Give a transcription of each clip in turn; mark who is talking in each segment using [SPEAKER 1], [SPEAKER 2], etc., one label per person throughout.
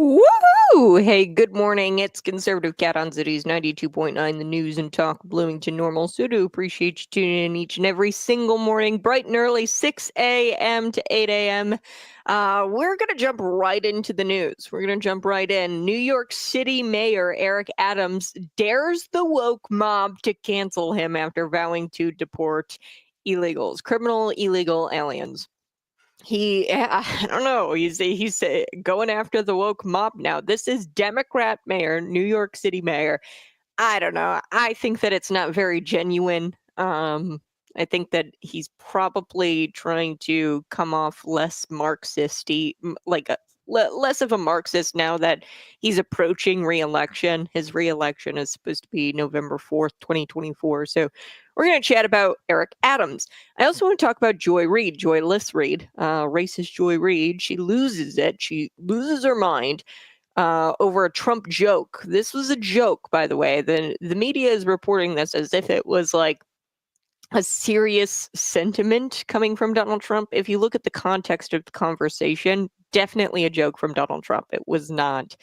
[SPEAKER 1] Woohoo! Hey, good morning. It's Conservative Cat on Cities 92.9, the news and talk Bloomington Normal. So do appreciate you tuning in each and every single morning, bright and early, 6 a.m. to 8 a.m. We're going to jump right into the news. We're going to jump right in. New York City Mayor Eric Adams dares the woke mob to cancel him after vowing to deport illegals, criminal illegal aliens. I don't know. He's going after the woke mob now. This is Democrat mayor, New York City mayor. I don't know. I think that it's not very genuine. I think that he's probably trying to come off less Marxisty, like less of a Marxist now that he's approaching re-election. His re-election is supposed to be November 4th, 2024. So we're going to chat about Eric Adams. I also want to talk about Joy Reid, Joyless Reid, racist Joy Reid. She loses it. She loses her mind over a Trump joke. This was a joke, by the way. The media is reporting this as if it was like a serious sentiment coming from Donald Trump. If you look at the context of the conversation, definitely a joke from Donald Trump. It was not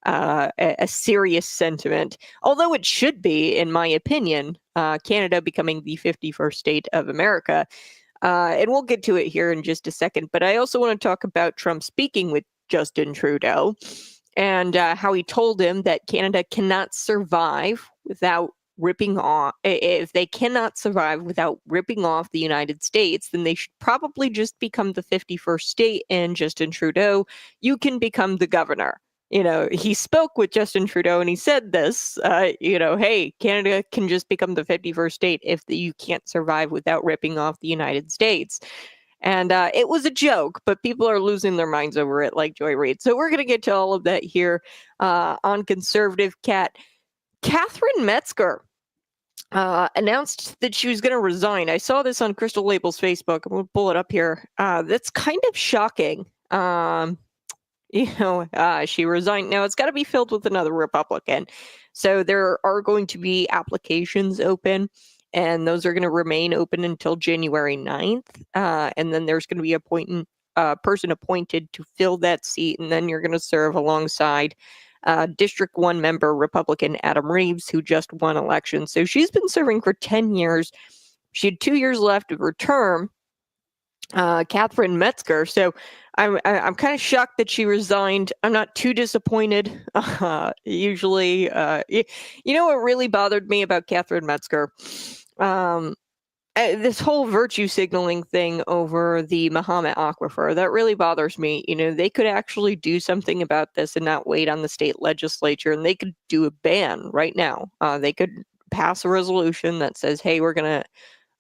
[SPEAKER 1] a serious sentiment, although it should be, in my opinion, Canada becoming the 51st state of America. And we'll get to it here in just a second. But I also want to talk about Trump speaking with Justin Trudeau and how he told him that Canada cannot survive without ripping off. If they cannot survive without ripping off the United States, then they should probably just become the 51st state. And Justin Trudeau, you can become the governor. He spoke with Justin Trudeau and he said this, hey, Canada can just become the 51st state if you can't survive without ripping off the United States. And it was a joke, but people are losing their minds over it, like Joy Reid. So we're going to get to all of that here on Conservative Cat. Catherine Metzger announced that she was going to resign. I saw this on Crystal Label's Facebook. I'm going to pull it up here. That's kind of shocking. She resigned. Now, it's got to be filled with another Republican. So there are going to be applications open, and those are going to remain open until January 9th. And then there's going to be a person appointed to fill that seat, and then you're going to serve alongside District 1 member Republican Adam Reeves, who just won election. So she's been serving for 10 years. She had 2 years left of her term, Catherine Metzger. So I'm kind of shocked that she resigned. I'm not too disappointed. Usually, what really bothered me about Catherine Metzger? This whole virtue signaling thing over the Mahomet Aquifer, that really bothers me. They could actually do something about this and not wait on the state legislature, and they could do a ban right now. They could pass a resolution that says, hey, we're going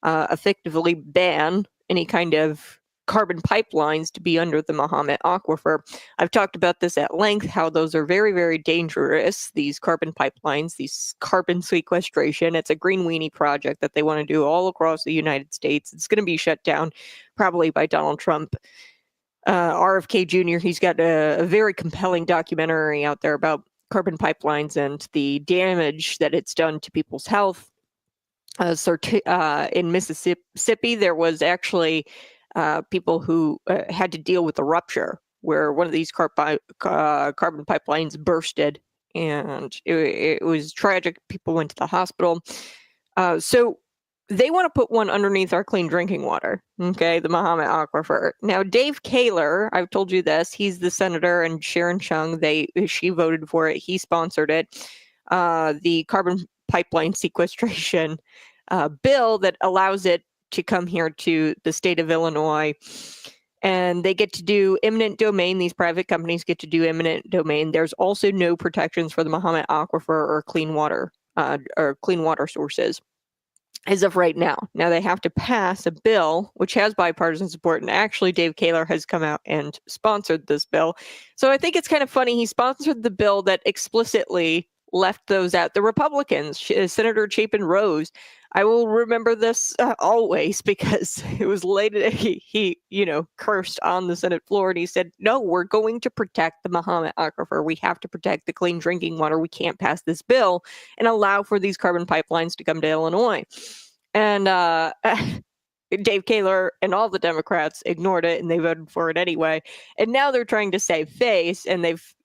[SPEAKER 1] to effectively ban any kind of carbon pipelines to be under the Mahomet Aquifer. I've talked about this at length, how those are very, very dangerous, these carbon pipelines, these carbon sequestration. It's a green weenie project that they want to do all across the United States. It's going to be shut down probably by Donald Trump. RFK Jr., he's got a very compelling documentary out there about carbon pipelines and the damage that it's done to people's health. In Mississippi, there was actually people who had to deal with the rupture where one of these carbon pipelines bursted, and it was tragic. People went to the hospital. So they want to put one underneath our clean drinking water, okay, the Mahomet Aquifer. Now, Dave Kaler, I've told you this, he's the senator, and Sharon Chung, she voted for it. He sponsored it. The carbon pipeline sequestration bill that allows it to come here to the state of Illinois, and they get to do eminent domain. These private companies get to do eminent domain. There's also no protections for the Mahomet Aquifer or clean water sources as of right now. Now they have to pass a bill which has bipartisan support, and actually Dave Kaler has come out and sponsored this bill. So I think it's kind of funny. He sponsored the bill that explicitly left those out. The Republicans, Senator Chapin Rose, I will remember this always, because it was late. He cursed on the Senate floor, and he said, no, we're going to protect the Mahomet Aquifer. We have to protect the clean drinking water. We can't pass this bill and allow for these carbon pipelines to come to Illinois. And Dave Kaler and all the Democrats ignored it, and they voted for it anyway. And now they're trying to save face, and they've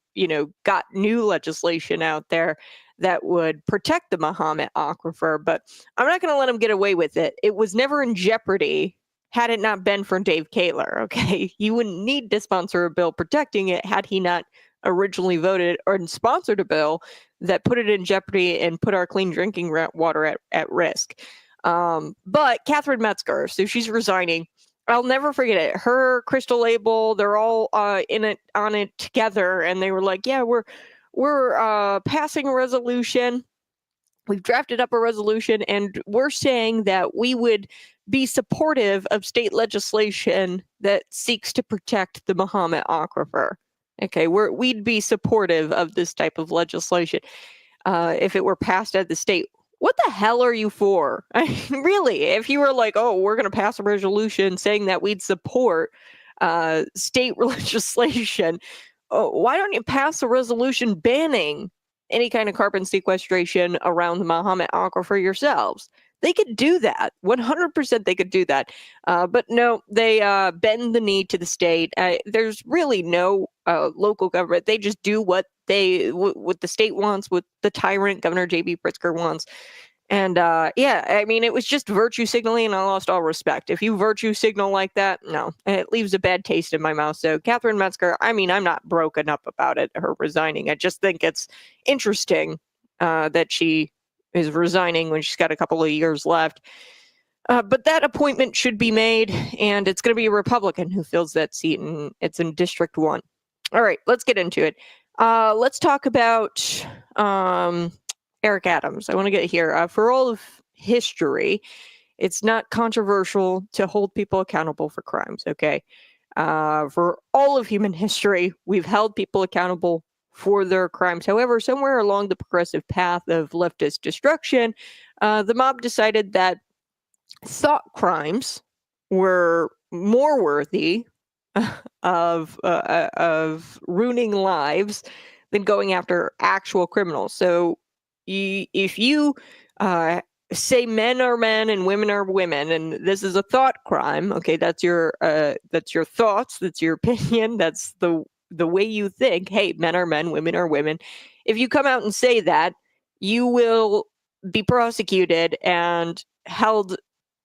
[SPEAKER 1] got new legislation out there that would protect the Mahomet Aquifer. But I'm not going to let him get away with it. It was never in jeopardy had it not been for Dave Kaler, okay? He wouldn't need to sponsor a bill protecting it had he not originally voted or sponsored a bill that put it in jeopardy and put our clean drinking water at risk. But Catherine Metzger, so she's resigning. I'll never forget it. Her, Crystal Label, they're all on it together, and they were like, "Yeah, we're passing a resolution. We've drafted up a resolution, and we're saying that we would be supportive of state legislation that seeks to protect the Mahomet Aquifer. Okay, we'd be supportive of this type of legislation if it were passed at the state." What the hell are you for? I mean, really, if you were like, oh, we're going to pass a resolution saying that we'd support state legislation, why don't you pass a resolution banning any kind of carbon sequestration around the Mahomet Aquifer yourselves? They could do that. 100% they could do that. But no, they bend the knee to the state. There's really no local government. They just do what the state wants, what the tyrant Governor J.B. Pritzker wants. And yeah, I mean, it was just virtue signaling, and I lost all respect. If you virtue signal like that, no, it leaves a bad taste in my mouth. So Catherine Metzger, I mean, I'm not broken up about it, her resigning. I just think it's interesting that she is resigning when she's got a couple of years left. But that appointment should be made, and it's going to be a Republican who fills that seat, and it's in District 1. All right, let's get into it. Let's talk about Eric Adams. I want to get here. For all of history, it's not controversial to hold people accountable for crimes, okay? For all of human history, we've held people accountable for their crimes. However, somewhere along the progressive path of leftist destruction, the mob decided that thought crimes were more worthy of ruining lives than going after actual criminals. So if you say men are men and women are women, and this is a thought crime, okay, that's your thoughts, that's your opinion, that's the way you think. Hey, men are men, women are women. If you come out and say that, you will be prosecuted and held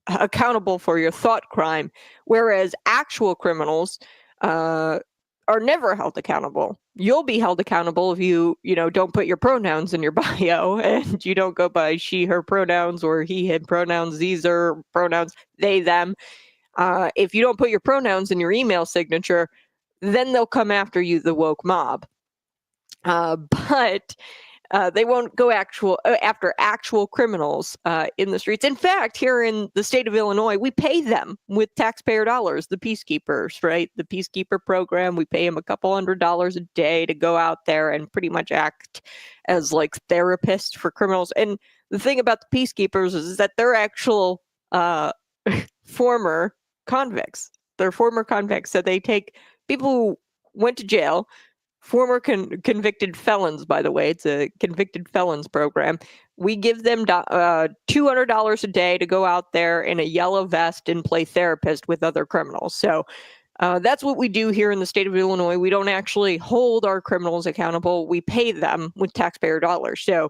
[SPEAKER 1] accountable for your thought crime, whereas actual criminals are never held accountable. You'll be held accountable if you don't put your pronouns in your bio and you don't go by she, her pronouns or he, him pronouns. These are pronouns, they, them. If you don't put your pronouns in your email signature, then they'll come after you, the woke mob. But they won't go after actual criminals in the streets. In fact, here in the state of Illinois, we pay them with taxpayer dollars, the peacekeepers, right? The peacekeeper program, we pay them a couple $100s a day to go out there and pretty much act as like therapists for criminals. And the thing about the peacekeepers is that they're actual former convicts. They're former convicts. So they take people who went to jail, former convicted felons, by the way. It's a convicted felons program. We give them $200 a day to go out there in a yellow vest and play therapist with other criminals. So that's what we do here in the state of Illinois. We don't actually hold our criminals accountable. We pay them with taxpayer dollars. So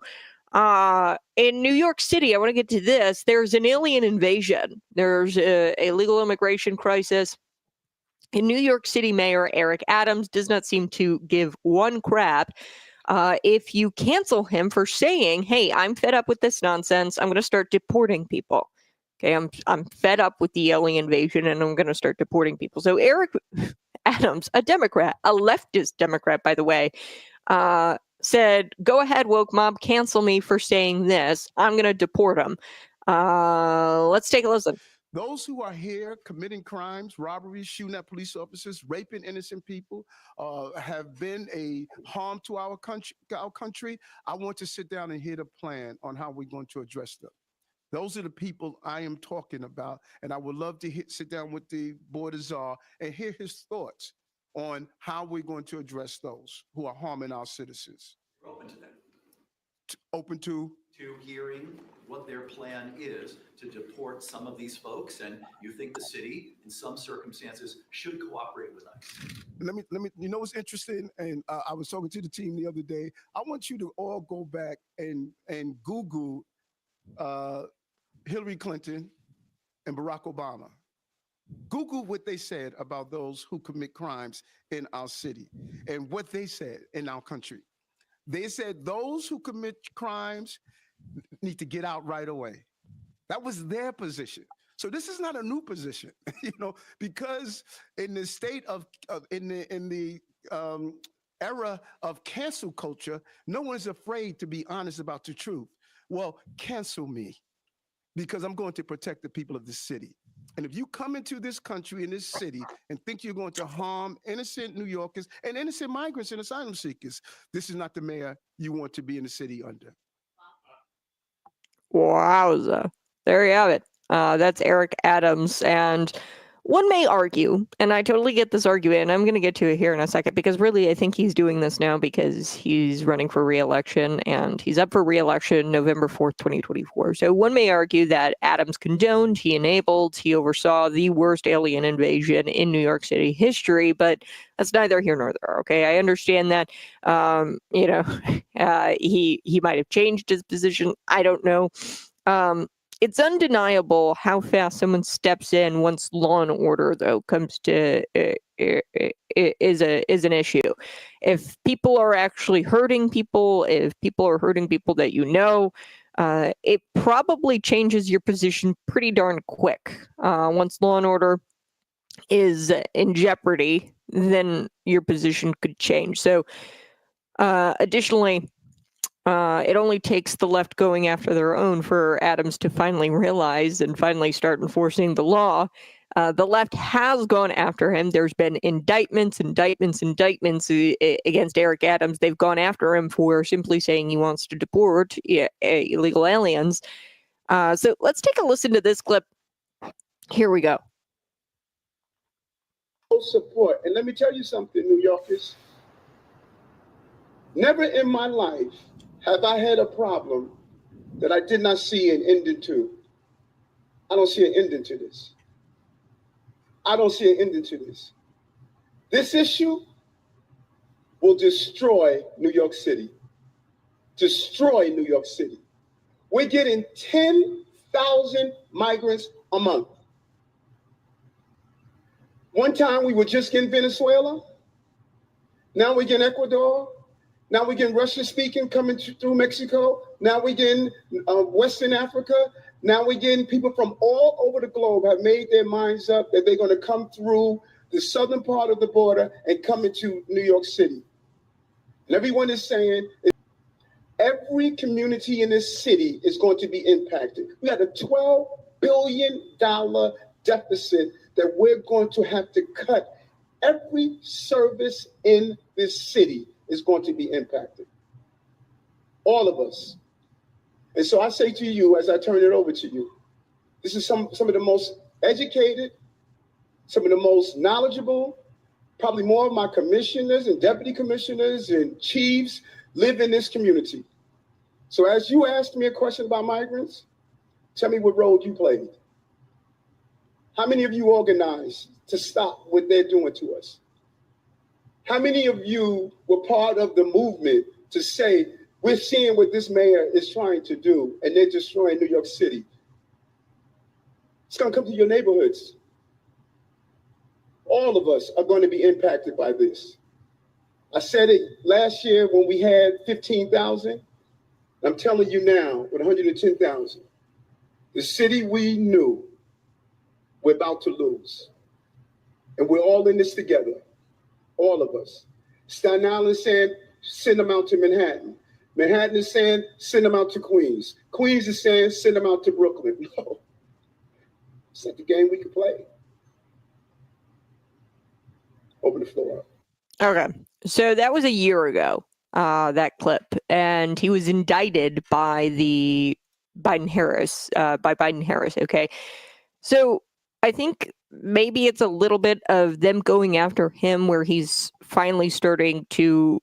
[SPEAKER 1] in New York City, I want to get to this. There's an alien invasion. There's a legal immigration crisis. And New York City Mayor Eric Adams does not seem to give one crap if you cancel him for saying, hey, I'm fed up with this nonsense. I'm going to start deporting people. Okay, I'm fed up with the alien invasion, and I'm going to start deporting people. So Eric Adams, a Democrat, a leftist Democrat, by the way, said, go ahead, woke mob, cancel me for saying this. I'm going to deport him. Let's take a listen.
[SPEAKER 2] Those who are here committing crimes, robberies, shooting at police officers, raping innocent people, have been a harm to our country. I want to sit down and hear the plan on how we're going to address them. Those are the people I am talking about, and I would love to sit down with the Board of Czar and hear his thoughts on how we're going to address those who are harming our citizens.
[SPEAKER 3] We're open to that.
[SPEAKER 2] Open to
[SPEAKER 3] hearing what their plan is to deport some of these folks, and you think the city, in some circumstances, should cooperate with ICE.
[SPEAKER 2] Let me. You know what's interesting? And I was talking to the team the other day. I want you to all go back and Google Hillary Clinton and Barack Obama. Google what they said about those who commit crimes in our city and what they said in our country. They said those who commit crimes need to get out right away. That was their position. So this is not a new position, because in the state of in the era of cancel culture, no one's afraid to be honest about the truth. Well, cancel me, because I'm going to protect the people of this city. And if you come into this country, in this city, and think you're going to harm innocent New Yorkers and innocent migrants and asylum seekers, this is not the mayor you want to be in the city under.
[SPEAKER 1] Wowza. There you have it. That's Eric Adams. And one may argue, and I totally get this argument, and I'm going to get to it here in a second, because really I think he's doing this now because he's running for re-election, and he's up for re-election November 4th, 2024. So one may argue that Adams condoned, he enabled, he oversaw the worst alien invasion in New York City history, but that's neither here nor there, okay? I understand that, he might have changed his position. I don't know. It's undeniable how fast someone steps in once law and order, though, comes to is an issue. If people are actually hurting people, if people are hurting people that it probably changes your position pretty darn quick. Once law and order is in jeopardy, then your position could change. So, additionally, it only takes the left going after their own for Adams to finally realize and finally start enforcing the law. The left has gone after him. There's been indictments against Eric Adams. They've gone after him for simply saying he wants to deport illegal aliens. So let's take a listen to this clip. Here we go.
[SPEAKER 4] Support. And let me tell you something, New Yorkers. Never in my life have I had a problem that I did not see an ending to. I don't see an ending to this. I don't see an ending to this. This issue will destroy New York City. Destroy New York City. We're getting 10,000 migrants a month. One time we were just getting Venezuela. Now we're getting Ecuador. Now we're getting Russian-speaking coming through Mexico. Now we're getting Western Africa. Now we're getting people from all over the globe have made their minds up that they're going to come through the southern part of the border and come into New York City. And everyone is saying every community in this city is going to be impacted. We had a $12 billion deficit that we're going to have to cut. Every service in this city is going to be impacted. All of us. And so I say to you, as I turn it over to you, this is some of the most educated, some of the most knowledgeable, probably more of my commissioners and deputy commissioners and chiefs live in this community. So as you asked me a question about migrants, tell me what role you played. How many of you organized to stop what they're doing to us? How many of you were part of the movement to say, we're seeing what this mayor is trying to do and they're destroying New York City? It's going to come to your neighborhoods. All of us are going to be impacted by this. I said it last year when we had 15,000. I'm telling you now with 110,000. The city we knew we're about to lose. And we're all in this together. All of us. Staten Island is saying, send them out to Manhattan. Manhattan is saying, send them out to Queens. Queens is saying, send them out to Brooklyn. No. It's not the game we can play. Open the floor up.
[SPEAKER 1] Okay. So that was a year ago, that clip. And he was indicted by the Biden-Harris, okay? So I think maybe it's a little bit of them going after him where he's finally starting to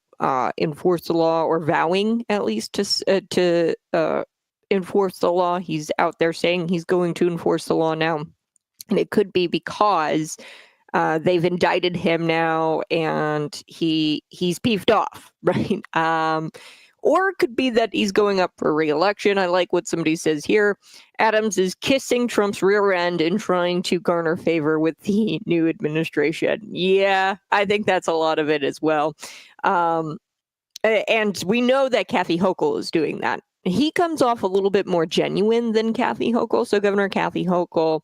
[SPEAKER 1] enforce the law, or vowing at least to enforce the law. He's out there saying he's going to enforce the law now. And it could be because they've indicted him now and he's peeved off, right? Or it could be that he's going up for re-election. I like what somebody says here. Adams is kissing Trump's rear end and trying to garner favor with the new administration. Yeah, I think that's a lot of it as well. And we know that Kathy Hochul is doing that. He comes off a little bit more genuine than Kathy Hochul. So Governor Kathy Hochul,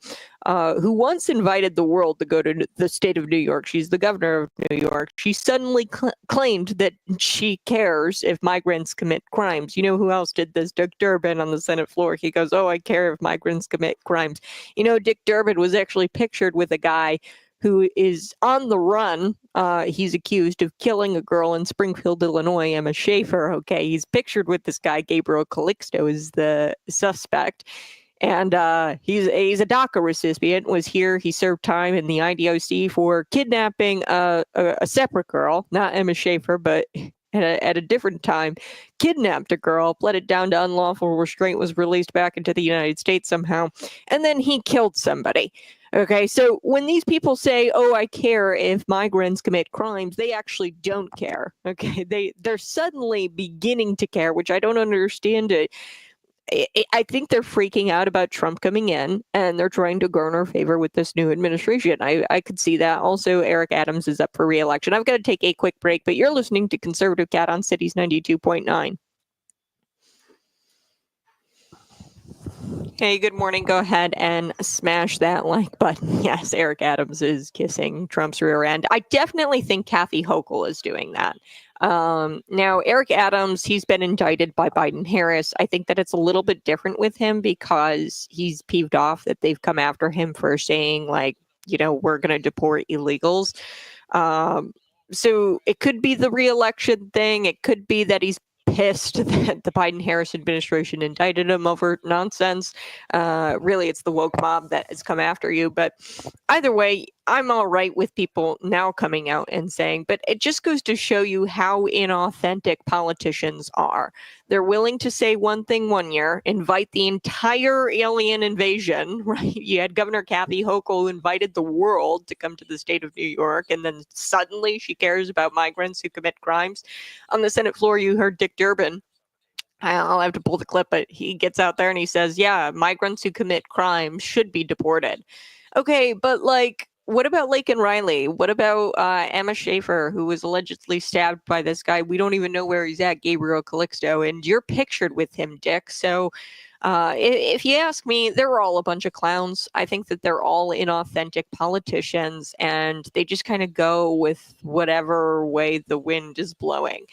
[SPEAKER 1] who once invited the world to go to the state of New York, she's the governor of New York. She suddenly claimed that she cares if migrants commit crimes. You know who else did this? Dick Durbin on the Senate floor. He goes, "Oh, I care if migrants commit crimes." You know, Dick Durbin was actually pictured with a guy who is on the run. He's accused of killing a girl in Springfield, Illinois, Emma Schaefer. Okay, he's pictured with this guy, Gabriel Calixto, is the suspect. And he's a DACA recipient, was here. He served time in the IDOC for kidnapping a separate girl, not Emma Schaefer, but at a different time, kidnapped a girl, pled it down to unlawful restraint, was released back into the United States somehow, and then he killed somebody. Okay, so when these people say, "Oh, I care if migrants commit crimes," they actually don't care. Okay, they're suddenly beginning to care, which I don't understand. I think they're freaking out about Trump coming in, and they're trying to garner favor with this new administration. I could see that. Also, Eric Adams is up for re-election. I've got to take a quick break, but you're listening to Conservative Cat on Cities 92.9. Hey, good morning. Go ahead and smash that like button. Yes, Eric Adams is kissing Trump's rear end. I definitely think Kathy Hochul is doing that. Now, Eric Adams, he's been indicted by Biden-Harris. I think that it's a little bit different with him because he's peeved off that they've come after him for saying, like, you know, we're going to deport illegals. So it could be the re-election thing. It could be that he's pissed that the Biden-Harris administration indicted him over nonsense. Really, it's the woke mob that has come after you. But either way, I'm all right with people now coming out and saying, but it just goes to show you how inauthentic politicians are. They're willing to say one thing one year, invite the entire alien invasion, right? You had Governor Kathy Hochul who invited the world to come to the state of New York, and then suddenly she cares about migrants who commit crimes. On the Senate floor, you heard Dick Durbin. I'll have to pull the clip, but he gets out there and he says, yeah, migrants who commit crimes should be deported. Okay, but like, what about Laken Riley? What about Emma Schaefer, who was allegedly stabbed by this guy? We don't even know where he's at, Gabriel Calixto, and you're pictured with him, Dick. So if you ask me, they're all a bunch of clowns. I think that they're all inauthentic politicians, and they just kind of go with whatever way the wind is blowing.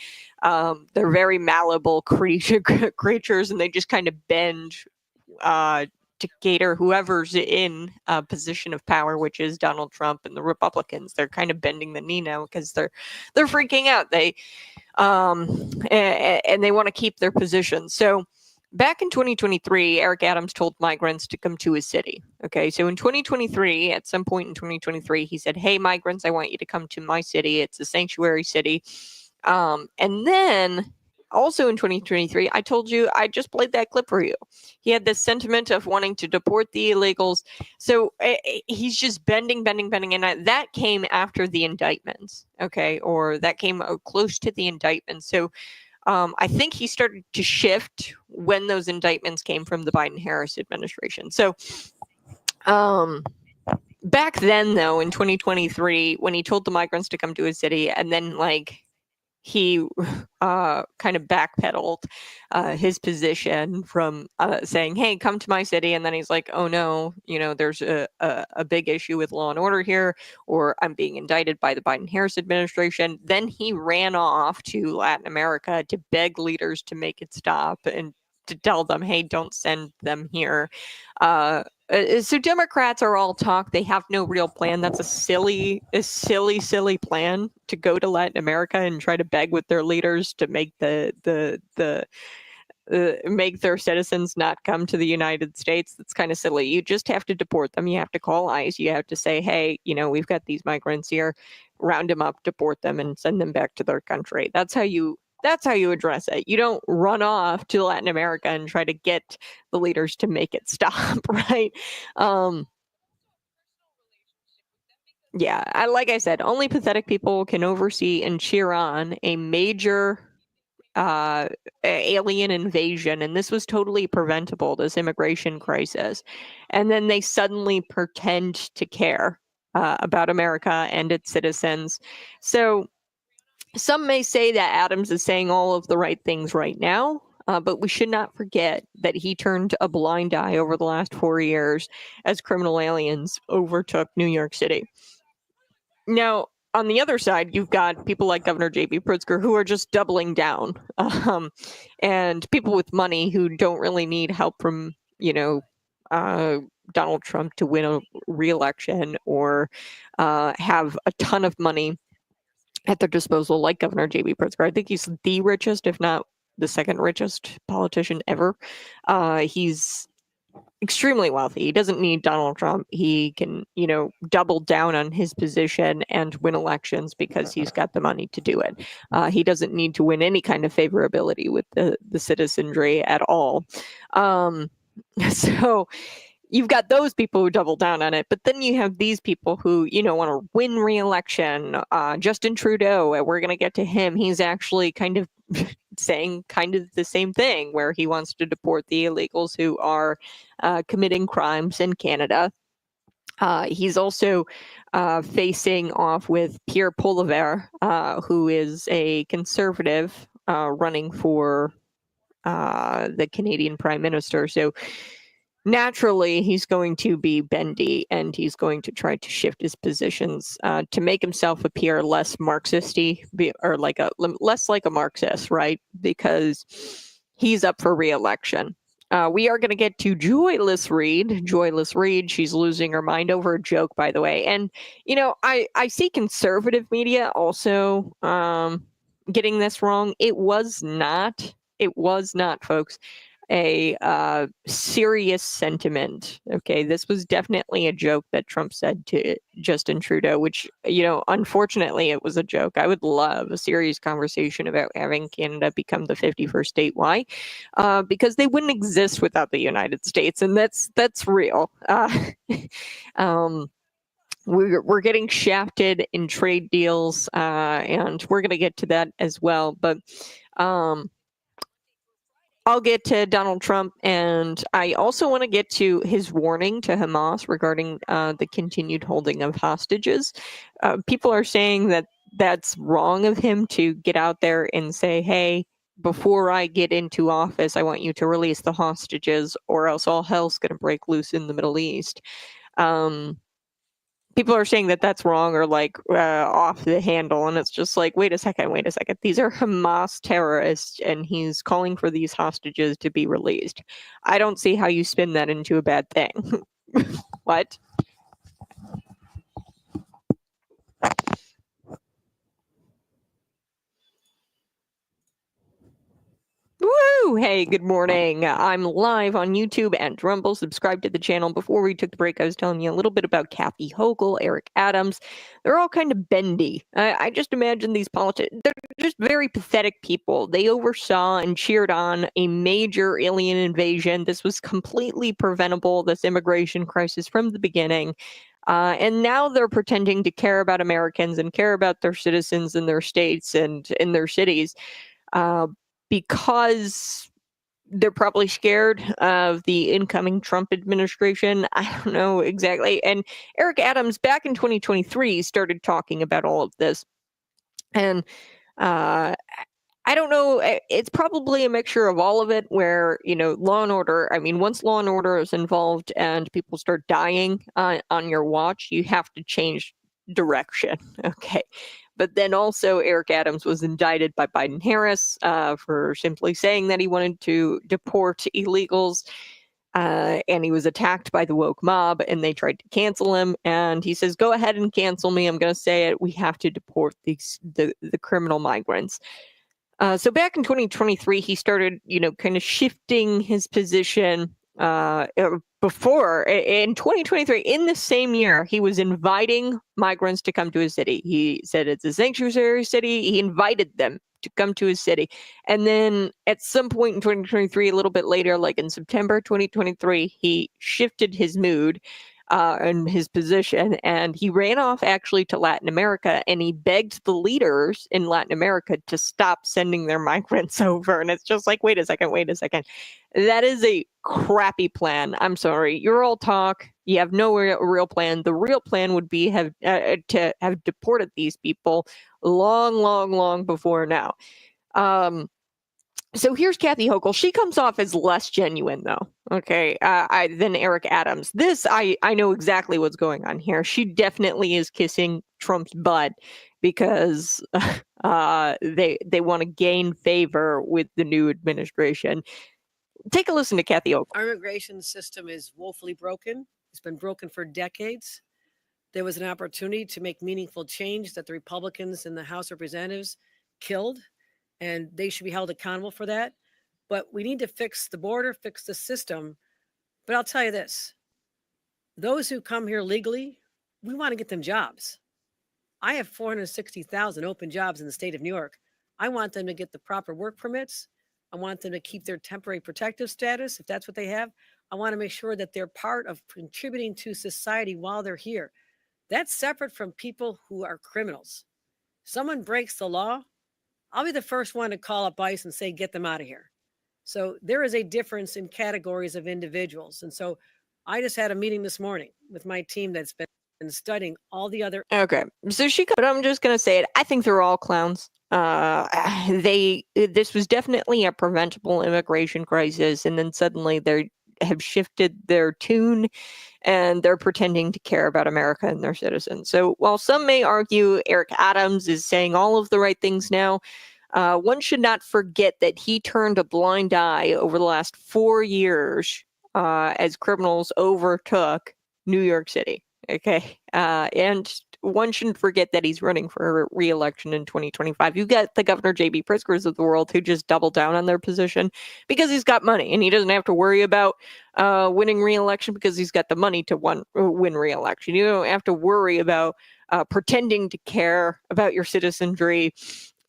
[SPEAKER 1] They're very malleable creatures, and they just kind of bend to cater whoever's in a position of power, which is Donald Trump and the Republicans. They're kind of bending the knee now because they're freaking out. They and they want to keep their position. So back in 2023, Eric Adams told migrants to come to his city. Okay, so in 2023, at some point in 2023, he said, "Hey, migrants, I want you to come to my city. It's a sanctuary city." And then also in 2023, I told you, I just played that clip for you. He had this sentiment of wanting to deport the illegals. So he's just bending. And that came after the indictments, okay? Or that came close to the indictments. So I think he started to shift when those indictments came from the Biden-Harris administration. So back then, though, in 2023, when he told the migrants to come to his city, and then like he kind of backpedaled his position from saying, "Hey, come to my city," and then he's like, "Oh no, you know, there's a big issue with law and order here, or I'm being indicted by the Biden-Harris administration." Then he ran off to Latin America to beg leaders to make it stop and to tell them, "Hey, don't send them here." So Democrats are all talk. They have no real plan. That's a silly plan to go to Latin America and try to beg with their leaders to make make their citizens not come to the United States. That's kind of silly. You just have to deport them. You have to call ICE. You have to say, "Hey, you know, we've got these migrants here. Round them up, deport them, and send them back to their country." That's how you That's how you address it. You don't run off to Latin America and try to get the leaders to make it stop, right? Yeah, like I said, only pathetic people can oversee and cheer on a major alien invasion, and this was totally preventable, this immigration crisis. And then they suddenly pretend to care about America and its citizens. So some may say that Adams is saying all of the right things right now, but we should not forget that he turned a blind eye over the last 4 years as criminal aliens overtook New York City. Now, on the other side, you've got people like Governor J.B. Pritzker who are just doubling down, and people with money who don't really need help from, Donald Trump to win a re-election or have a ton of money at their disposal, like Governor J.B. Pritzker. I think he's the richest, if not the second richest politician ever. He's extremely wealthy. He doesn't need Donald Trump. He can, double down on his position and win elections because he's got the money to do it. He doesn't need to win any kind of favorability with the citizenry at all. So you've got those people who double down on it, but then you have these people who, want to win re-election. Justin Trudeau, we're going to get to him. He's actually kind of saying kind of the same thing, where he wants to deport the illegals who are committing crimes in Canada. He's also facing off with Pierre Poilievre, who is a conservative running for the Canadian Prime Minister. So naturally, he's going to be bendy, and he's going to try to shift his positions to make himself appear less Marxist-y, or less like a Marxist, right? Because he's up for re-election. We are going to get to Joyless Reid. She's losing her mind over a joke, by the way. And, I see conservative media also getting this wrong. It was not, folks, a serious sentiment. Okay, this was definitely a joke that Trump said to Justin Trudeau, which, unfortunately it was a joke. I would love a serious conversation about having Canada become the 51st state. Why? Because they wouldn't exist without the United States, and that's real. We're getting shafted in trade deals, and we're going to get to that as well. But I'll get to Donald Trump, and I also want to get to his warning to Hamas regarding the continued holding of hostages. People are saying that that's wrong of him to get out there and say, hey, before I get into office, I want you to release the hostages, or else all hell's going to break loose in the Middle East. People are saying that that's wrong, or off the handle, and it's just like, wait a second. These are Hamas terrorists, and he's calling for these hostages to be released. I don't see how you spin that into a bad thing. What? Woo! Hey, good morning. I'm live on YouTube and Rumble. Subscribe to the channel. Before we took the break, I was telling you a little bit about Kathy Hochul, Eric Adams. They're all kind of bendy. I just imagine these politicians, they're just very pathetic people. They oversaw and cheered on a major alien invasion. This was completely preventable, this immigration crisis, from the beginning. And now they're pretending to care about Americans and care about their citizens in their states and in their cities. Because they're probably scared of the incoming Trump administration. I don't know exactly. And Eric Adams, back in 2023, started talking about all of this. And I don't know. It's probably a mixture of all of it, where, law and order. I mean, once law and order is involved and people start dying on your watch, you have to change direction. Okay. But then also Eric Adams was indicted by Biden-Harris for simply saying that he wanted to deport illegals. And he was attacked by the woke mob, and they tried to cancel him. And he says, go ahead and cancel me. I'm going to say it. We have to deport the criminal migrants. So back in 2023, he started, kind of shifting his position before in 2023, in the same year, he was inviting migrants to come to his city. He said it's a sanctuary city. He invited them to come to his city. And then at some point in 2023, a little bit later, like in September 2023, he shifted his mood and his position, and he ran off actually to Latin America, and he begged the leaders in Latin America to stop sending their migrants over. And it's just like, wait a second. That is a crappy plan. I'm sorry. You're all talk. You have no real plan. The real plan would be to have deported these people long before now. So here's Kathy Hochul. She comes off as less genuine, though, okay, than Eric Adams. This, I know exactly what's going on here. She definitely is kissing Trump's butt because they want to gain favor with the new administration. Take a listen to Kathy Hochul.
[SPEAKER 5] Our immigration system is woefully broken. It's been broken for decades. There was an opportunity to make meaningful change that the Republicans in the House of Representatives killed, and they should be held accountable for that. But we need to fix the border, fix the system. But I'll tell you this, those who come here legally, we want to get them jobs. I have 460,000 open jobs in the state of New York. I want them to get the proper work permits. I want them to keep their temporary protective status, if that's what they have. I want to make sure that they're part of contributing to society while they're here. That's separate from people who are criminals. Someone breaks the law, I'll be the first one to call up ICE and say, get them out of here. So there is a difference in categories of individuals. And so I just had a meeting this morning with my team that's been studying all the other.
[SPEAKER 1] Okay, so but I'm just going to say it. I think they're all clowns. This was definitely a preventable immigration crisis, and then suddenly they have shifted their tune and they're pretending to care about America and their citizens. So while some may argue Eric Adams is saying all of the right things now, one should not forget that he turned a blind eye over the last 4 years as criminals overtook New York City. Okay. And one shouldn't forget that he's running for re-election in 2025. You got the Governor J.B. Pritzkers of the world who just doubled down on their position because he's got money and he doesn't have to worry about winning re-election because he's got the money to win re-election. You don't have to worry about pretending to care about your citizenry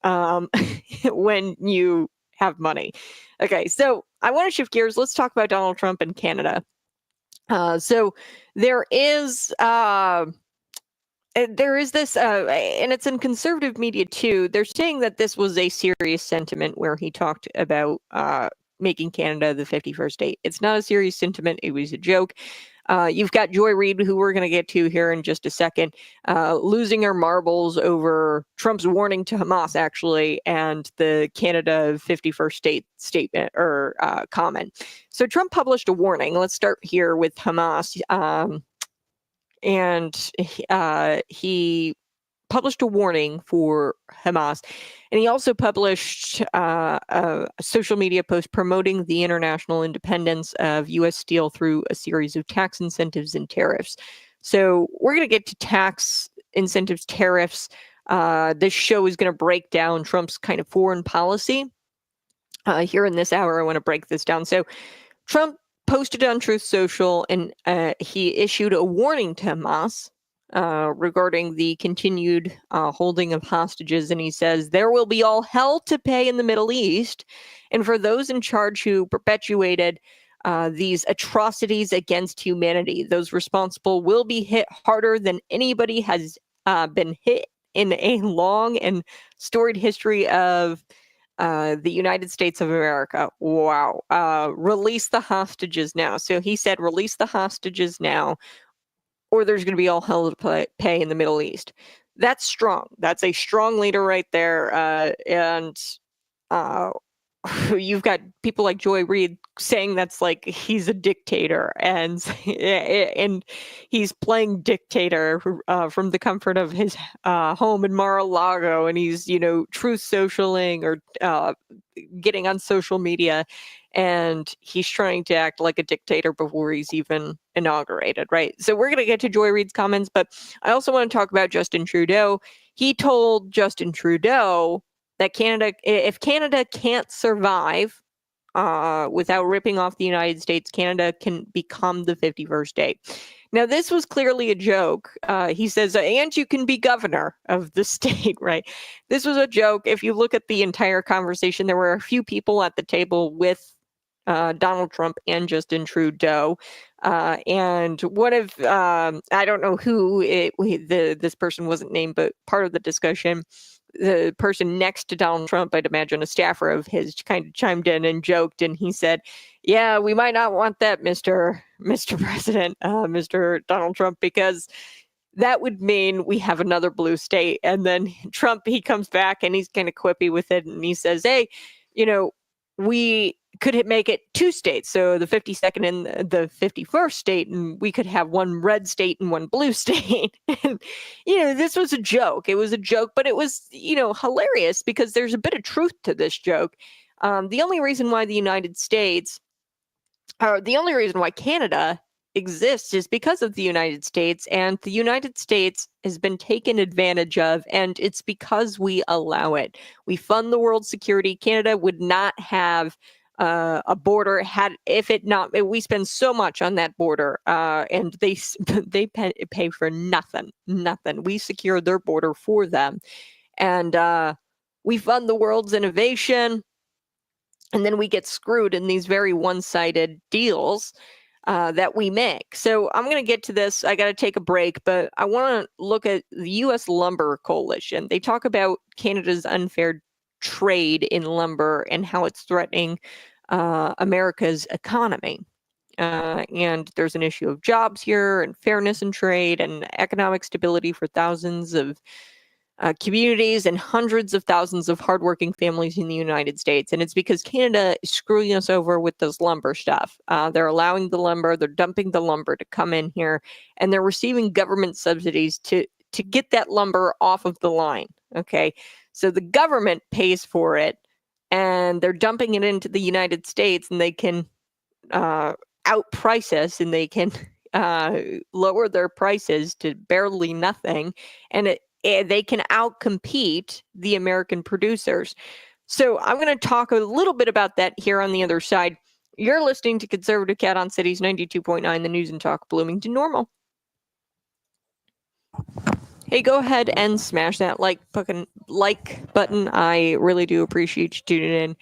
[SPEAKER 1] when you have money. Okay, so I want to shift gears. Let's talk about Donald Trump and Canada. So there is this, and it's in conservative media too. They're saying that this was a serious sentiment where he talked about making Canada the 51st state. It's not a serious sentiment. It was a joke. You've got Joy Reid, who we're going to get to here in just a second, losing her marbles over Trump's warning to Hamas, actually, and the Canada 51st state statement or comment. So Trump published a warning. Let's start here with Hamas. And he published a warning for Hamas. And he also published a social media post promoting the international independence of U.S. steel through a series of tax incentives and tariffs. So we're going to get to tax incentives, tariffs. This show is going to break down Trump's kind of foreign policy. Here in this hour, I want to break this down. So Trump posted on Truth Social, and he issued a warning to Hamas regarding the continued holding of hostages. And he says, there will be all hell to pay in the Middle East. And for those in charge who perpetuated these atrocities against humanity, those responsible will be hit harder than anybody has been hit in a long and storied history of the United States of America. Wow. Release the hostages now. So he said, release the hostages now, or there's going to be all hell to pay in the Middle East. That's strong. That's a strong leader right there. And you've got people like Joy Reid saying that's like he's a dictator, and he's playing dictator from the comfort of his home in Mar-a-Lago, and he's truth socialing or getting on social media, and he's trying to act like a dictator before he's even inaugurated, right? So we're going to get to Joy Reid's comments, but I also want to talk about Justin Trudeau. He told Justin Trudeau that if Canada can't survive without ripping off the United States, Canada can become the 51st state. Now, this was clearly a joke. He says, and you can be governor of the state, right? This was a joke. If you look at the entire conversation, there were a few people at the table with Donald Trump and Justin Trudeau. And what if, I don't know who this person wasn't named, but part of the discussion, the person next to Donald Trump, I'd imagine a staffer of his, kind of chimed in and joked, and he said, yeah, we might not want that, Mr. President, Mr. Donald Trump, because that would mean we have another blue state. And then Trump, he comes back and he's kind of quippy with it, and he says, hey, we could make it two states, so the 52nd and the 51st state, and we could have one red state and one blue state. And, this was a joke. It was a joke, but it was, hilarious because there's a bit of truth to this joke. The only reason why the only reason why Canada exists is because of the United States, and the United States has been taken advantage of, and it's because we allow it. We fund the world's security. Canada would not have a border we spend so much on that border, and they pay for nothing. We secure their border for them, and we fund the world's innovation. And then we get screwed in these very one-sided deals that we make. So I'm going to get to this. I got to take a break, but I want to look at the U.S. Lumber Coalition. They talk about Canada's unfair trade in lumber and how it's threatening America's economy. And there's an issue of jobs here and fairness in trade and economic stability for thousands of communities and hundreds of thousands of hardworking families in the United States. And it's because Canada is screwing us over with this lumber stuff. They're allowing the lumber, they're dumping the lumber to come in here, and they're receiving government subsidies to get that lumber off of the line. Okay. So the government pays for it, and they're dumping it into the United States, and they can outprice us, and they can lower their prices to barely nothing. And they can outcompete the American producers. So I'm going to talk a little bit about that here on the other side. You're listening to Conservative Cat on Cities 92.9, the news and talk Bloomington Normal. Hey, go ahead and smash that like button. I really do appreciate you tuning in.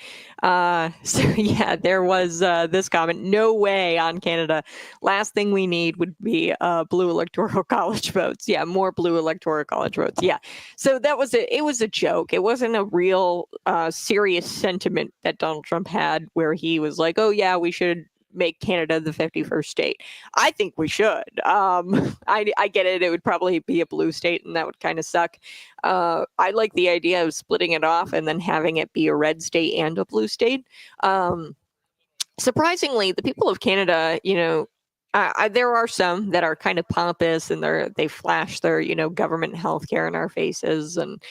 [SPEAKER 1] So yeah, there was this comment. No way on Canada. Last thing we need would be blue electoral college votes. Yeah, more blue electoral college votes. Yeah. So it was a joke. It wasn't a real serious sentiment that Donald Trump had, where he was like, oh yeah, we should make Canada the 51st state. I think we should. I get it. It would probably be a blue state, and that would kind of suck. I like the idea of splitting it off and then having it be a red state and a blue state. Surprisingly, the people of Canada, there are some that are kind of pompous, and they flash their, government healthcare in our faces, and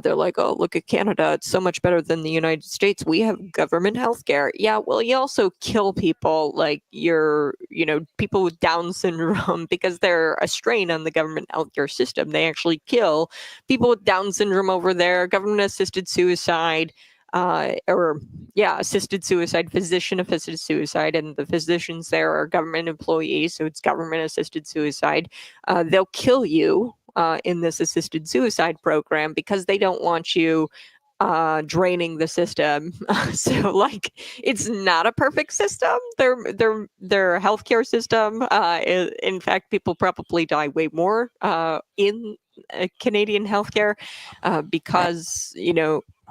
[SPEAKER 1] they're like, oh, look at Canada. It's so much better than the United States. We have government healthcare. Yeah, well, you also kill people like people with Down syndrome because they're a strain on the government healthcare system. They actually kill people with Down syndrome over there, government-assisted suicide, assisted suicide, physician-assisted suicide, and the physicians there are government employees, so it's government-assisted suicide. They'll kill you in this assisted suicide program because they don't want you draining the system. So it's not a perfect system. Their healthcare system. In fact, people probably die way more in Canadian healthcare because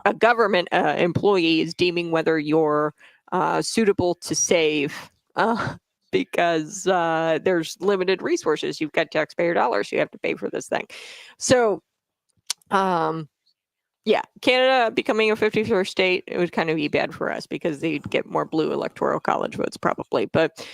[SPEAKER 1] a government employee is deeming whether you're suitable to save. Because there's limited resources. You've got taxpayer dollars. You have to pay for this thing. So, Canada becoming a 51st state, it would kind of be bad for us because they'd get more blue electoral college votes probably. But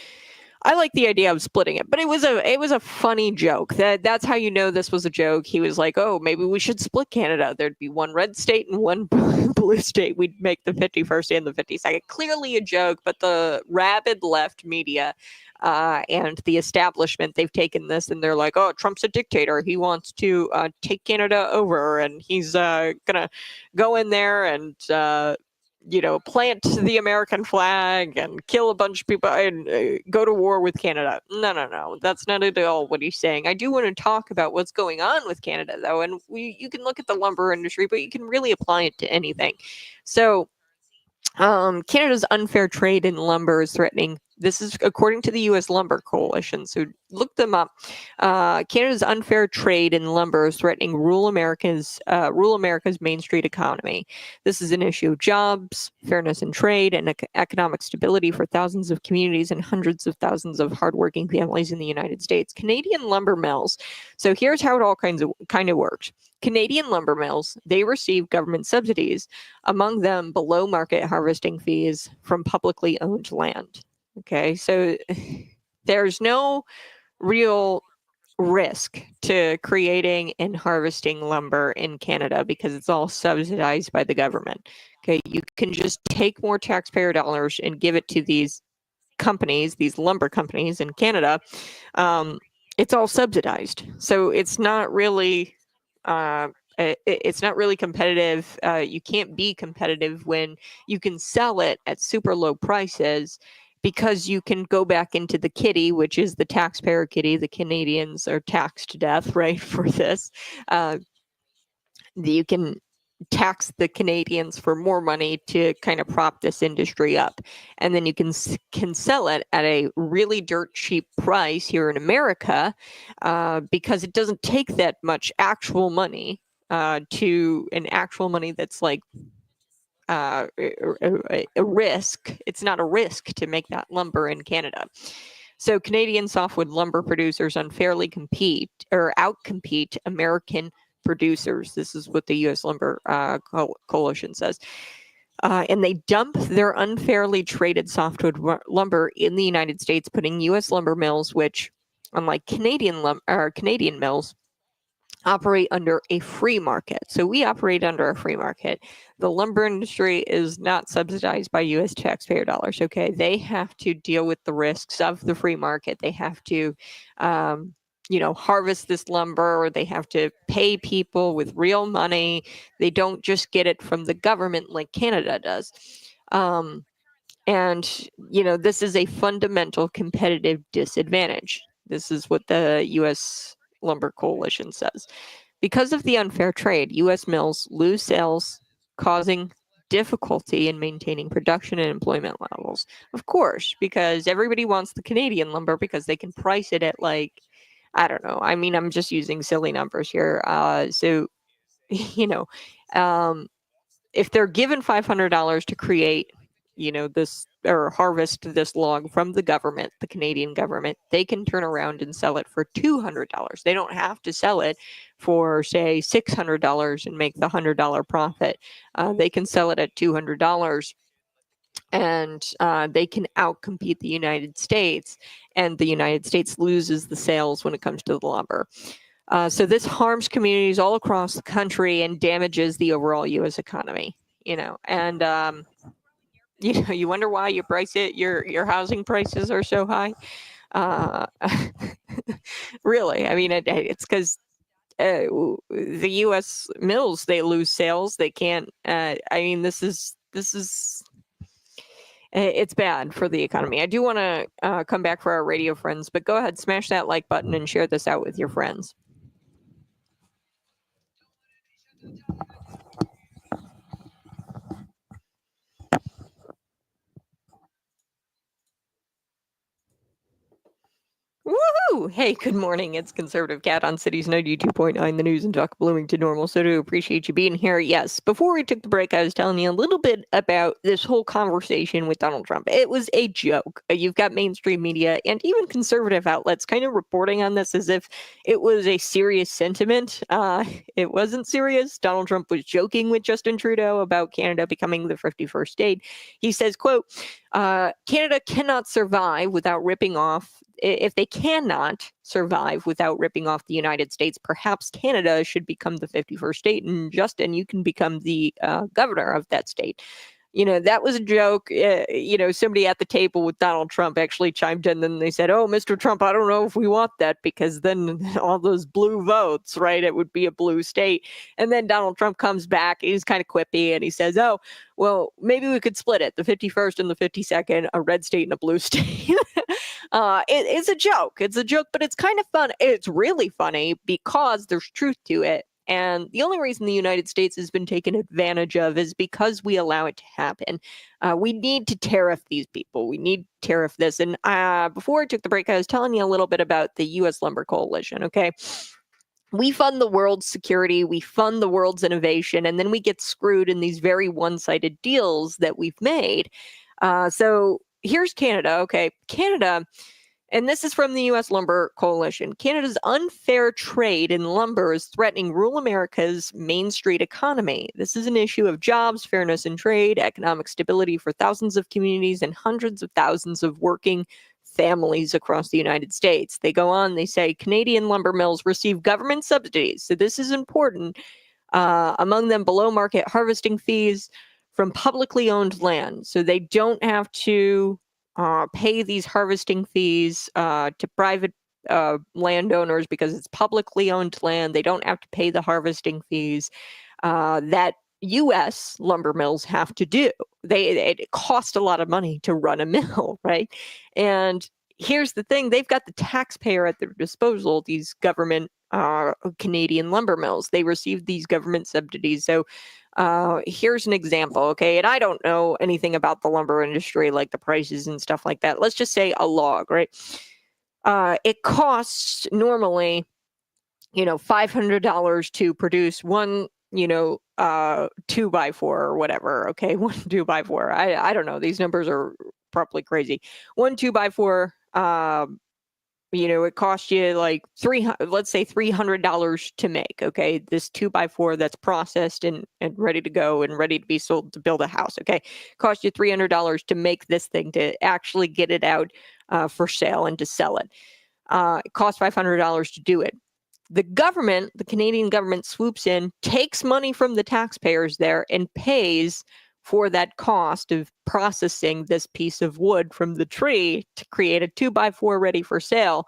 [SPEAKER 1] I like the idea of splitting it. But it was a funny joke. That's how you know this was a joke. He was like, oh, maybe we should split Canada. There'd be one red state and one blue state. We'd make the 51st and the 52nd. Clearly a joke, but the rabid left media and the establishment, they've taken this and they're like, oh, Trump's a dictator. He wants to take Canada over, and he's going to go in there and plant the American flag and kill a bunch of people and go to war with Canada. No. That's not at all what he's saying. I do want to talk about what's going on with Canada, though. And you can look at the lumber industry, but you can really apply it to anything. So Canada's unfair trade in lumber is threatening. This is according to the U.S. Lumber Coalition. So look them up. Canada's unfair trade in lumber is threatening rural America's Main Street economy. This is an issue of jobs, fairness in trade, and economic stability for thousands of communities and hundreds of thousands of hardworking families in the United States. Canadian lumber mills. So here's how it all kind of works. Canadian lumber mills, they receive government subsidies, among them below market harvesting fees from publicly owned land. Okay, so there's no real risk to creating and harvesting lumber in Canada because it's all subsidized by the government. Okay, you can just take more taxpayer dollars and give it to these companies, these lumber companies in Canada. It's all subsidized, so it's not really competitive. You can't be competitive when you can sell it at super low prices because you can go back into the kitty, which is the taxpayer kitty. The Canadians are taxed to death, right, for this. You can tax the Canadians for more money to kind of prop this industry up. And then you can sell it at a really dirt cheap price here in America because it doesn't take that much actual money to an actual money that's like a risk. It's not a risk to make that lumber in Canada. So Canadian softwood lumber producers unfairly outcompete American producers. This is what the U.S. Lumber Coalition says. And they dump their unfairly traded softwood lumber in the United States, putting U.S. lumber mills, which, unlike Canadian mills, operate under a free market. So we operate under a free market. The lumber industry is not subsidized by U.S. taxpayer dollars. Okay, they have to deal with the risks of the free market. They have to, harvest this lumber, or they have to pay people with real money. They don't just get it from the government like Canada does. This is a fundamental competitive disadvantage. This is what the U.S. Lumber Coalition says. Because of the unfair trade, U.S. mills lose sales, causing difficulty in maintaining production and employment levels. Of course, because everybody wants the Canadian lumber because they can price it at I don't know. I mean, I'm just using silly numbers here. If they're given $500 to create, this or harvest this log from the government, the Canadian government, they can turn around and sell it for $200. They don't have to sell it for, say, $600 and make the $100 profit. They can sell it at $200. And they can outcompete the United States, and the United States loses the sales when it comes to the lumber. So this harms communities all across the country and damages the overall U.S. economy. You wonder why your housing prices are so high. Really, I mean, it's because the U.S. mills, they lose sales. They can't. This is. It's bad for the economy. I do want to come back for our radio friends, but go ahead, smash that like button and share this out with your friends. Woohoo! Hey, good morning. It's Conservative Cat on Cities 92.9, the news and talk Bloomington Normal. So do appreciate you being here. Yes, before we took the break, I was telling you a little bit about this whole conversation with Donald Trump. It was a joke. You've got mainstream media and even conservative outlets kind of reporting on this as if it was a serious sentiment. It wasn't serious. Donald Trump was joking with Justin Trudeau about Canada becoming the 51st state. He says, quote, Canada cannot survive without ripping off. If they cannot survive without ripping off the United States, perhaps Canada should become the 51st state. And Justin, you can become the governor of that state. That was a joke. Somebody at the table with Donald Trump actually chimed in, and they said, "Oh, Mr. Trump, I don't know if we want that, because then all those blue votes, right? It would be a blue state." And then Donald Trump comes back. He's kind of quippy, and he says, "Oh, well, maybe we could split it, the 51st and the 52nd, a red state and a blue state." It's a joke. It's a joke, but it's kind of fun. It's really funny because there's truth to it. And the only reason the United States has been taken advantage of is because we allow it to happen. We need to tariff these people. We need to tariff this. And before I took the break, I was telling you a little bit about the U.S. Lumber Coalition, okay? We fund the world's security, we fund the world's innovation, and then we get screwed in these very one-sided deals that we've made. So here's Canada, okay? Canada, and this is from the U.S. Lumber Coalition. Canada's unfair trade in lumber is threatening rural America's Main Street economy. This is an issue of jobs, fairness in trade, economic stability for thousands of communities, and hundreds of thousands of working families across the United States. They go on, they say Canadian lumber mills receive government subsidies. So this is important. Among them, below market harvesting fees from publicly owned land. So they don't have to pay these harvesting fees to private landowners because it's publicly owned land. They don't have to pay the harvesting fees that U.S. lumber mills have to do. It costs a lot of money to run a mill, right? And here's the thing, they've got the taxpayer at their disposal, these government Canadian lumber mills. They receive these government subsidies. So here's an example, okay? And I don't know anything about the lumber industry, like the prices and stuff like that. Let's just say a log, right? It costs normally, $500 to produce one, 2x4 or whatever, okay? One 2x4. I don't know. These numbers are probably crazy. One 2x4, it costs you like let's say $300 to make, okay? This 2x4 that's processed and ready to go and ready to be sold to build a house, okay? Cost you $300 to make this thing, to actually get it out for sale and to sell it. It costs $500 to do it. The government, the Canadian government, swoops in, takes money from the taxpayers there, and pays for that cost of processing this piece of wood from the tree to create a 2x4 ready for sale.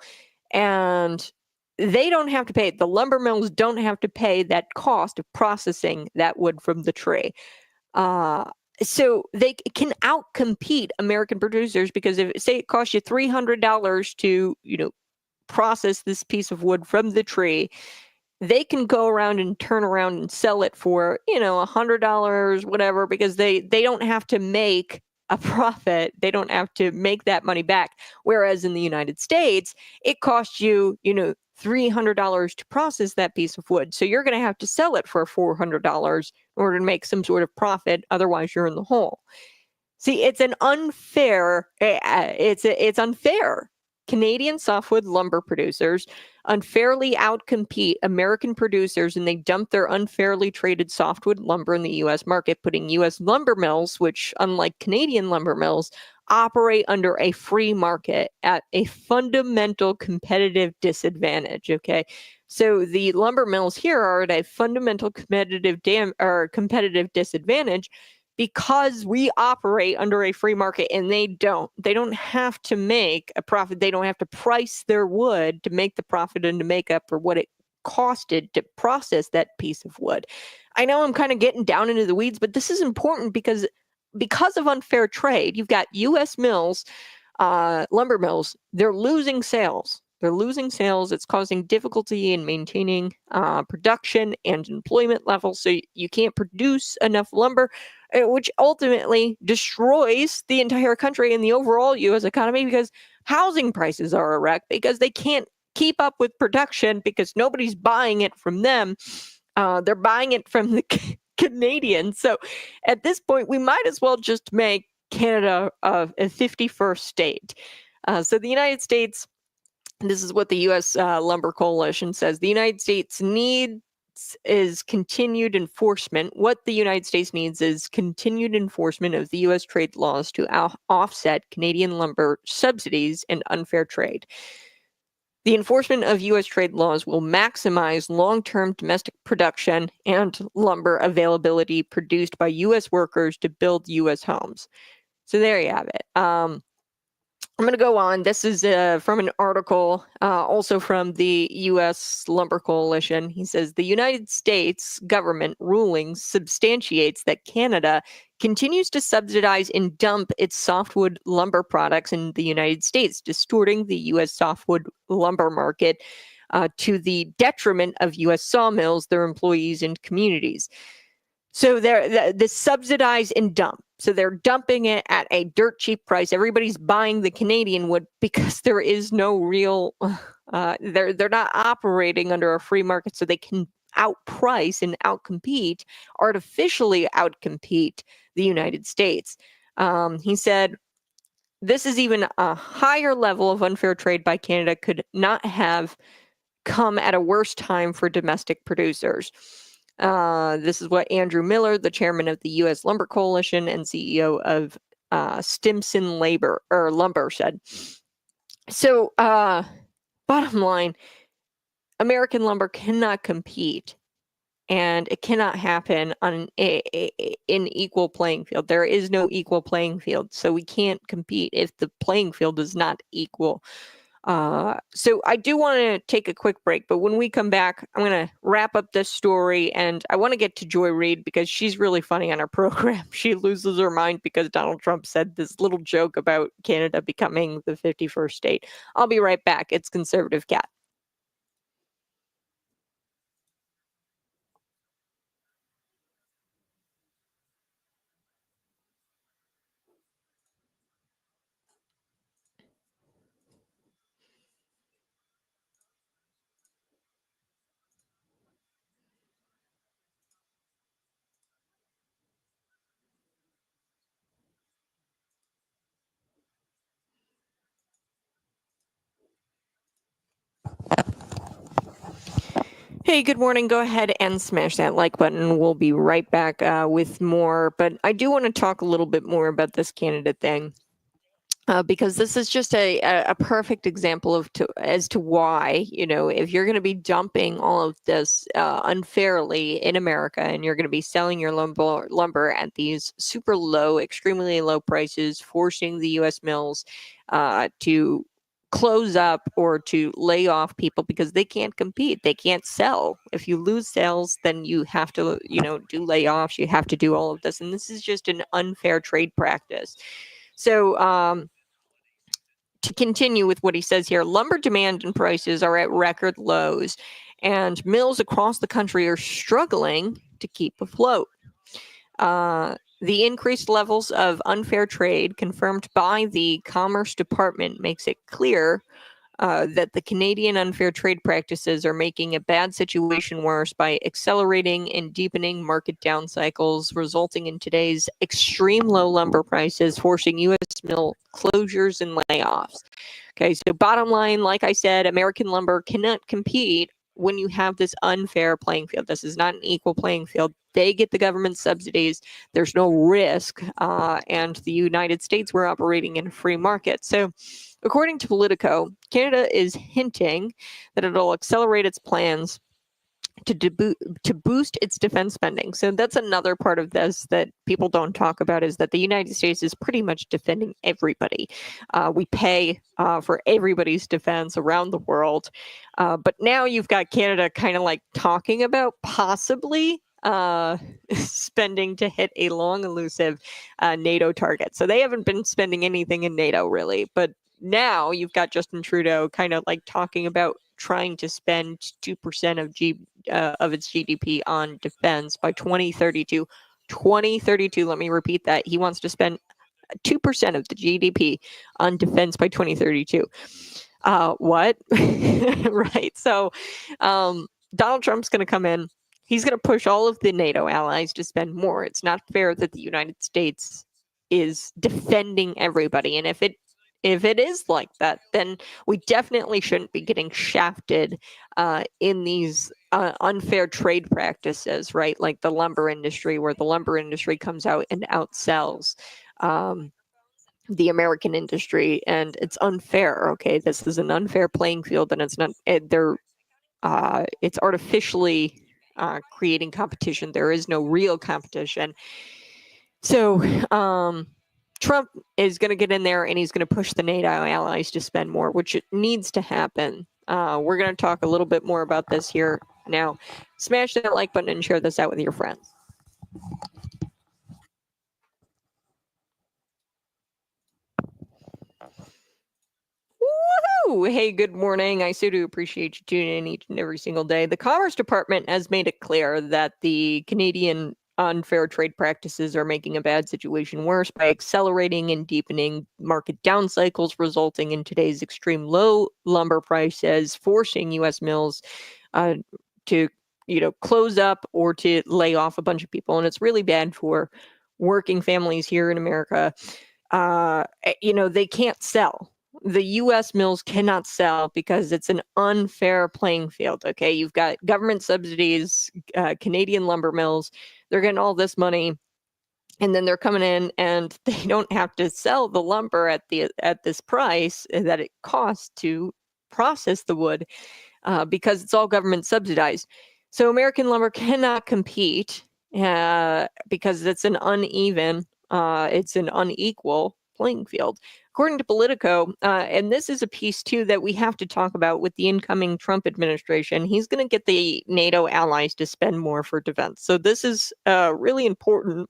[SPEAKER 1] And they don't have to pay it. The lumber mills don't have to pay that cost of processing that wood from the tree. So they can outcompete American producers, because if, say, it costs you $300 to, process this piece of wood from the tree, they can go around and turn around and sell it for, $100, whatever, because they don't have to make a profit. They don't have to make that money back. Whereas in the United States, it costs you, $300 to process that piece of wood. So you're going to have to sell it for $400 in order to make some sort of profit. Otherwise, you're in the hole. See, it's an unfair, it's unfair. Canadian softwood lumber producers unfairly outcompete American producers, and they dump their unfairly traded softwood lumber in the U.S. market, putting U.S. lumber mills, which, unlike Canadian lumber mills, operate under a free market at a fundamental competitive disadvantage, okay? So the lumber mills here are at a fundamental competitive disadvantage, because we operate under a free market and they don't. They don't have to make a profit. They don't have to price their wood to make the profit and to make up for what it costed to process that piece of wood. I know I'm kind of getting down into the weeds, but this is important because of unfair trade, you've got U.S. mills, lumber mills, they're losing sales. They're losing sales. It's causing difficulty in maintaining production and employment levels. So you can't produce enough lumber, which ultimately destroys the entire country and the overall U.S. economy, because housing prices are a wreck, because they can't keep up with production because nobody's buying it from them. They're buying it from the Canadians. So at this point, we might as well just make Canada a 51st state. So the United States, this is what the U.S. Lumber Coalition says, the United States needs is continued enforcement. What the United States needs is continued enforcement of the U.S. trade laws to offset Canadian lumber subsidies and unfair trade. The enforcement of U.S. trade laws will maximize long-term domestic production and lumber availability produced by U.S. workers to build U.S. homes. So there you have it. I'm going to go on. This is from an article, also from the U.S. Lumber Coalition. He says the United States government ruling substantiates that Canada continues to subsidize and dump its softwood lumber products in the United States, distorting the U.S. softwood lumber market to the detriment of U.S. sawmills, their employees, and communities. So they're the subsidize and dump. So they're dumping it at a dirt cheap price. Everybody's buying the Canadian wood because there is no real. They're not operating under a free market, so they can outprice and outcompete, artificially outcompete the United States. He said, this is even a higher level of unfair trade by Canada could not have come at a worse time for domestic producers. This is what Andrew Miller, the chairman of the U.S. Lumber Coalition and CEO of Stimson Lumber, said. So, bottom line, American lumber cannot compete, and it cannot happen on an equal playing field. There is no equal playing field, so we can't compete if the playing field is not equal. So I do want to take a quick break, but when we come back, I'm going to wrap up this story, and I want to get to Joy Reid because she's really funny on our program. She loses her mind because Donald Trump said this little joke about Canada becoming the 51st state. I'll be right back. It's Conservative Cat. Hey, good morning. Go ahead and smash that like button. We'll be right back with more. But I do want to talk a little bit more about this candidate thing. Because this is just a perfect example as to why, if you're going to be dumping all of this unfairly in America, and you're going to be selling your lumber at these super low, extremely low prices, forcing the U.S. mills to close up or to lay off people because they can't compete, they can't sell. If you lose sales, then you have to, do layoffs, you have to do all of this, and this is just an unfair trade practice. So, to continue with what he says here, lumber demand and prices are at record lows, and mills across the country are struggling to keep afloat. The increased levels of unfair trade confirmed by the Commerce Department makes it clear that the Canadian unfair trade practices are making a bad situation worse by accelerating and deepening market down cycles, resulting in today's extreme low lumber prices, forcing U.S. mill closures and layoffs. Okay, so bottom line, like I said, American lumber cannot compete when you have this unfair playing field. This is not an equal playing field. They get the government subsidies. There's no risk. And the United States, we're operating in a free market. So according to Politico, Canada is hinting that it'll accelerate its plans to boost its defense spending. So that's another part of this that people don't talk about, is that the United States is pretty much defending everybody. We pay for everybody's defense around the world. But now you've got Canada kind of like talking about possibly spending to hit a long elusive NATO target. So they haven't been spending anything in NATO really, but now you've got Justin Trudeau kind of like talking about trying to spend 2% of its GDP on defense by 2032. 2032, let me repeat that. He wants to spend 2% of the GDP on defense by 2032. What? Right. So Donald Trump's going to come in. He's going to push all of the NATO allies to spend more. It's not fair that the United States is defending everybody. And if it is like that, then we definitely shouldn't be getting shafted in these unfair trade practices, right? Like the lumber industry, where the lumber industry comes out and outsells the American industry, and it's unfair. Okay, this is an unfair playing field, and it's not. It's artificially creating competition. There is no real competition. So Trump is going to get in there and he's going to push the NATO allies to spend more, which it needs to happen. We're going to talk a little bit more about this here now. Smash that like button and share this out with your friends. Woohoo! Hey, good morning. I so do appreciate you tuning in each and every single day. The Commerce Department has made it clear that the Canadian unfair trade practices are making a bad situation worse by accelerating and deepening market down cycles, resulting in today's extreme low lumber prices, forcing U.S. mills to close up or to lay off a bunch of people. And it's really bad for working families here in America. They can't sell. The U.S. mills cannot sell because it's an unfair playing field. Okay, you've got government subsidies, Canadian lumber mills, they're getting all this money, and then they're coming in and they don't have to sell the lumber at this price that it costs to process the wood because it's all government subsidized. So American lumber cannot compete because it's an uneven, it's an unequal playing field. According to Politico, and this is a piece too that we have to talk about with the incoming Trump administration, he's going to get the NATO allies to spend more for defense. So this is really important.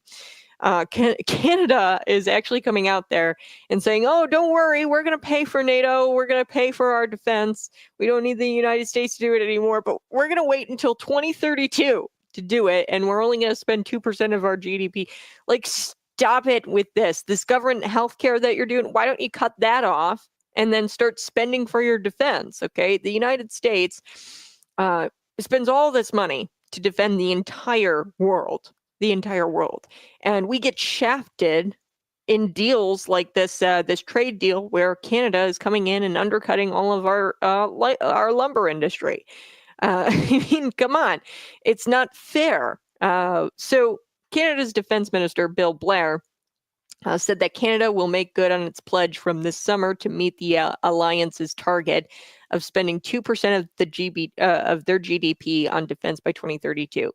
[SPEAKER 1] Canada is actually coming out there and saying, oh, don't worry, we're going to pay for NATO, we're going to pay for our defense. We don't need the United States to do it anymore, but we're going to wait until 2032 to do it, and we're only going to spend 2% of our GDP. Like, stop it with this government healthcare that you're doing. Why don't you cut that off and then start spending for your defense? Okay, the United States spends all this money to defend the entire world, and we get shafted in deals like this trade deal where Canada is coming in and undercutting all of our lumber industry. I mean, come on, it's not fair. So Canada's Defense Minister, Bill Blair, said that Canada will make good on its pledge from this summer to meet the alliance's target of spending 2% of their GDP on defense by 2032.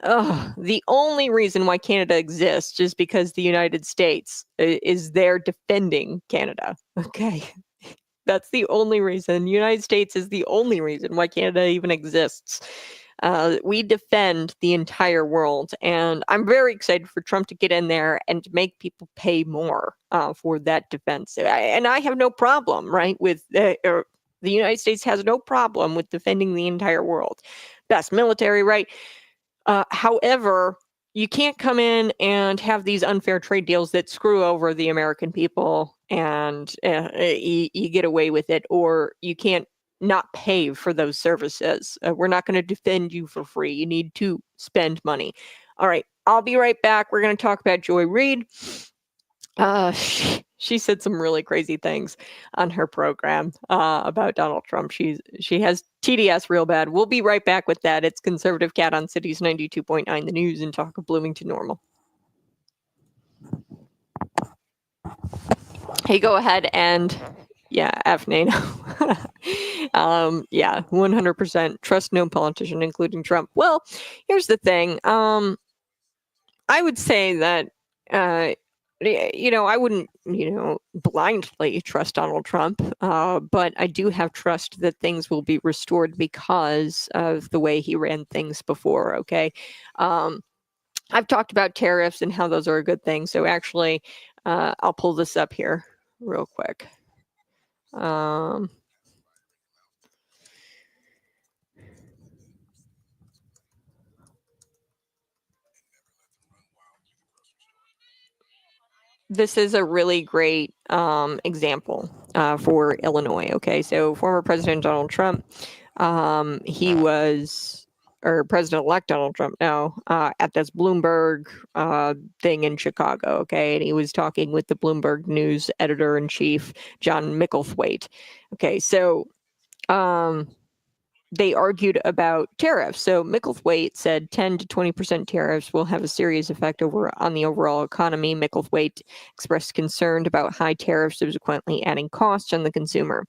[SPEAKER 1] The only reason why Canada exists is because the United States is there defending Canada. Okay. That's the only reason. The United States is the only reason why Canada even exists. We defend the entire world, and I'm very excited for Trump to get in there and to make people pay more for that defense. And I have no problem, right, with the United States has no problem with defending the entire world. Best military, right? However, you can't come in and have these unfair trade deals that screw over the American people and you get away with it, or you can't not pay for those services. We're not going to defend you for free. You need to spend money. All right, I'll be right back. We're going to talk about Joy Reid. She said some really crazy things on her program about Donald Trump. She has TDS real bad. We'll be right back with that. It's Conservative Cat on Cities 92.9, the news and talk of Bloomington Normal. Hey, go ahead and F NATO. 100% trust no politician, including Trump. Well, here's the thing. I would say that I wouldn't, blindly trust Donald Trump, but I do have trust that things will be restored because of the way he ran things before. Okay. I've talked about tariffs and how those are a good thing. So actually, I'll pull this up here real quick. This is a really great example for Illinois. Okay, so former President Donald Trump, he was, or President-elect Donald Trump now, at this Bloomberg thing in Chicago. Okay, and he was talking with the Bloomberg News editor-in-chief, John Micklethwaite. Okay, so they argued about tariffs. So Micklethwait said 10 to 20% tariffs will have a serious effect on the overall economy. Micklethwait expressed concern about high tariffs, subsequently adding costs on the consumer.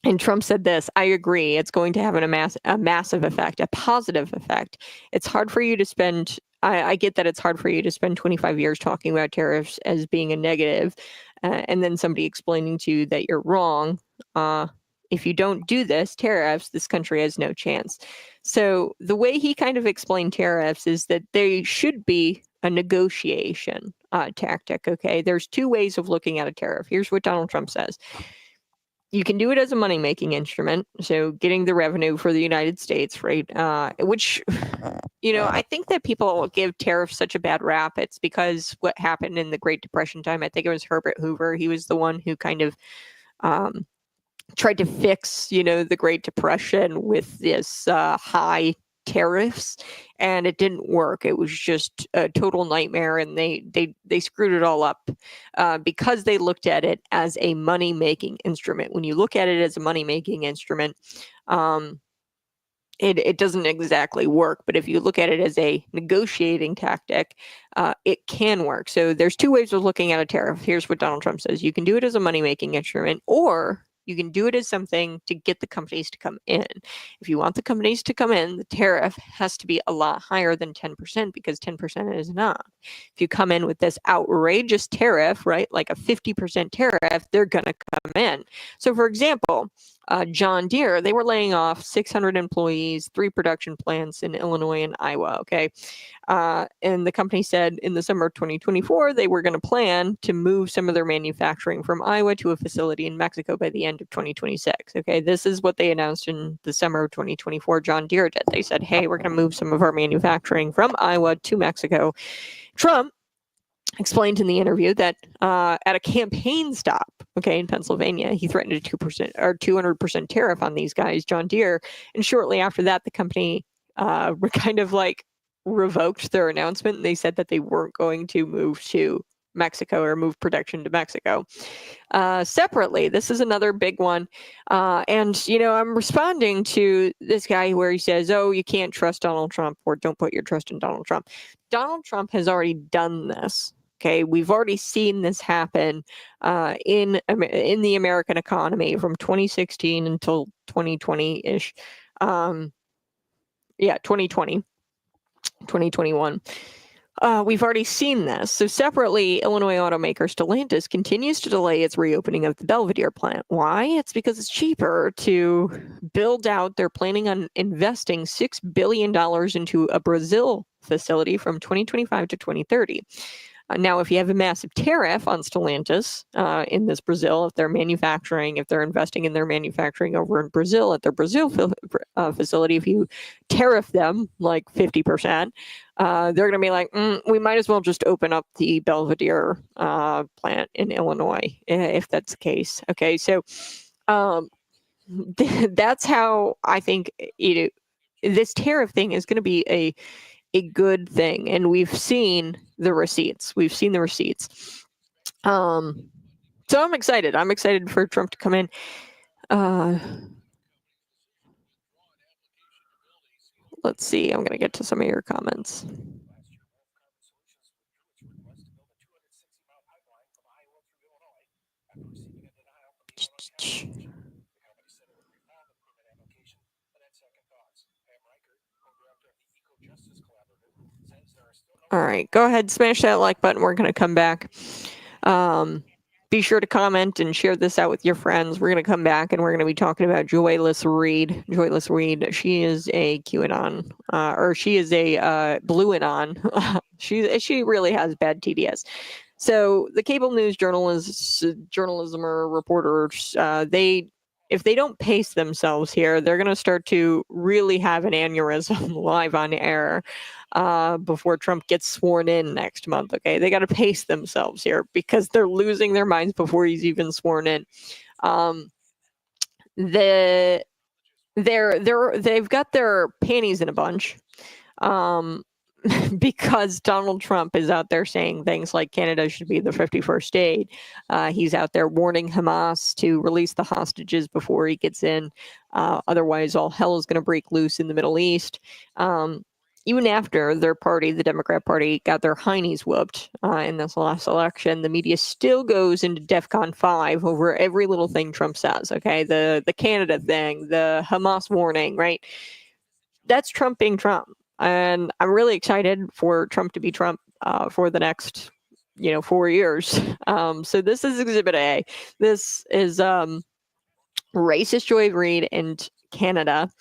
[SPEAKER 1] And Trump said this, I agree, it's going to have a massive effect, a positive effect. It's hard for you to spend, I get that it's hard for you to spend 25 years talking about tariffs as being a negative, and then somebody explaining to you that you're wrong. If you don't do this, tariffs, this country has no chance. So the way he kind of explained tariffs is that they should be a negotiation tactic, okay? There's two ways of looking at a tariff. Here's what Donald Trump says. You can do it as a money-making instrument, so getting the revenue for the United States, right? Which, I think that people give tariffs such a bad rap. It's because what happened in the Great Depression time, I think it was Herbert Hoover. He was the one who kind of tried to fix, the Great Depression with this high tariffs, and it didn't work. It was just a total nightmare, and they screwed it all up because they looked at it as a money-making instrument. When you look at it as a money-making instrument, it doesn't exactly work, but if you look at it as a negotiating tactic, it can work. So there's two ways of looking at a tariff. Here's what Donald Trump says. You can do it as a money-making instrument, or you can do it as something to get the companies to come in. If you want the companies to come in, the tariff has to be a lot higher than 10% because 10% is not. If you come in with this outrageous tariff, right, like a 50% tariff, they're going to come in. So for example, John Deere, they were laying off 600 employees, 3 production plants in Illinois and Iowa, okay? And the company said in the summer of 2024, they were going to plan to move some of their manufacturing from Iowa to a facility in Mexico by the end of 2026, okay? This is what they announced in the summer of 2024, John Deere did. They said, hey, we're going to move some of our manufacturing from Iowa to Mexico. Trump explained in the interview that at a campaign stop, okay, in Pennsylvania, he threatened a 2% or 200% tariff on these guys, John Deere. And shortly after that, the company kind of like revoked their announcement. And they said that they weren't going to move to Mexico or move production to Mexico. Separately, this is another big one. And, I'm responding to this guy where he says, oh, you can't trust Donald Trump, or don't put your trust in Donald Trump. Donald Trump has already done this. Okay, we've already seen this happen in the American economy from 2016 until 2020-ish. 2020, 2021. We've already seen this. So separately, Illinois automaker Stellantis continues to delay its reopening of the Belvidere plant. Why? It's because it's cheaper to build out. They're planning on investing $6 billion into a Brazil facility from 2025 to 2030. Now, if you have a massive tariff on Stellantis in this Brazil, if they're investing in their manufacturing over in Brazil at their Brazil facility, if you tariff them like 50%, they're going to be like, we might as well just open up the Belvidere plant in Illinois, if that's the case. Okay, so that's how I think this tariff thing is going to be a good thing, and we've seen the receipts. So I'm excited for Trump to come in. Let's see, I'm going to get to some of your comments. All right, go ahead, smash that like button. We're going to come back. Be sure to comment and share this out with your friends. We're going to come back and we're going to be talking about Joyless Reid. Joyless Reid, she is a QAnon, or she is a Blue Anon. She really has bad TDS. So the cable news journalism or reporters, if they don't pace themselves here, they're going to start to really have an aneurysm live on air before Trump gets sworn in next month. Okay, they got to pace themselves here because they're losing their minds before he's even sworn in. They've got their panties in a bunch. because Donald Trump is out there saying things like Canada should be the 51st state. He's out there warning Hamas to release the hostages before he gets in. Otherwise, all hell is going to break loose in the Middle East. Even after their party, the Democrat Party, got their heinies whooped in this last election, the media still goes into DEFCON 5 over every little thing Trump says, okay? The Canada thing, the Hamas warning, right? That's Trump being Trump. And I'm really excited for Trump to be Trump for the next, 4 years. So this is Exhibit A. This is racist Joy Reid in Canada.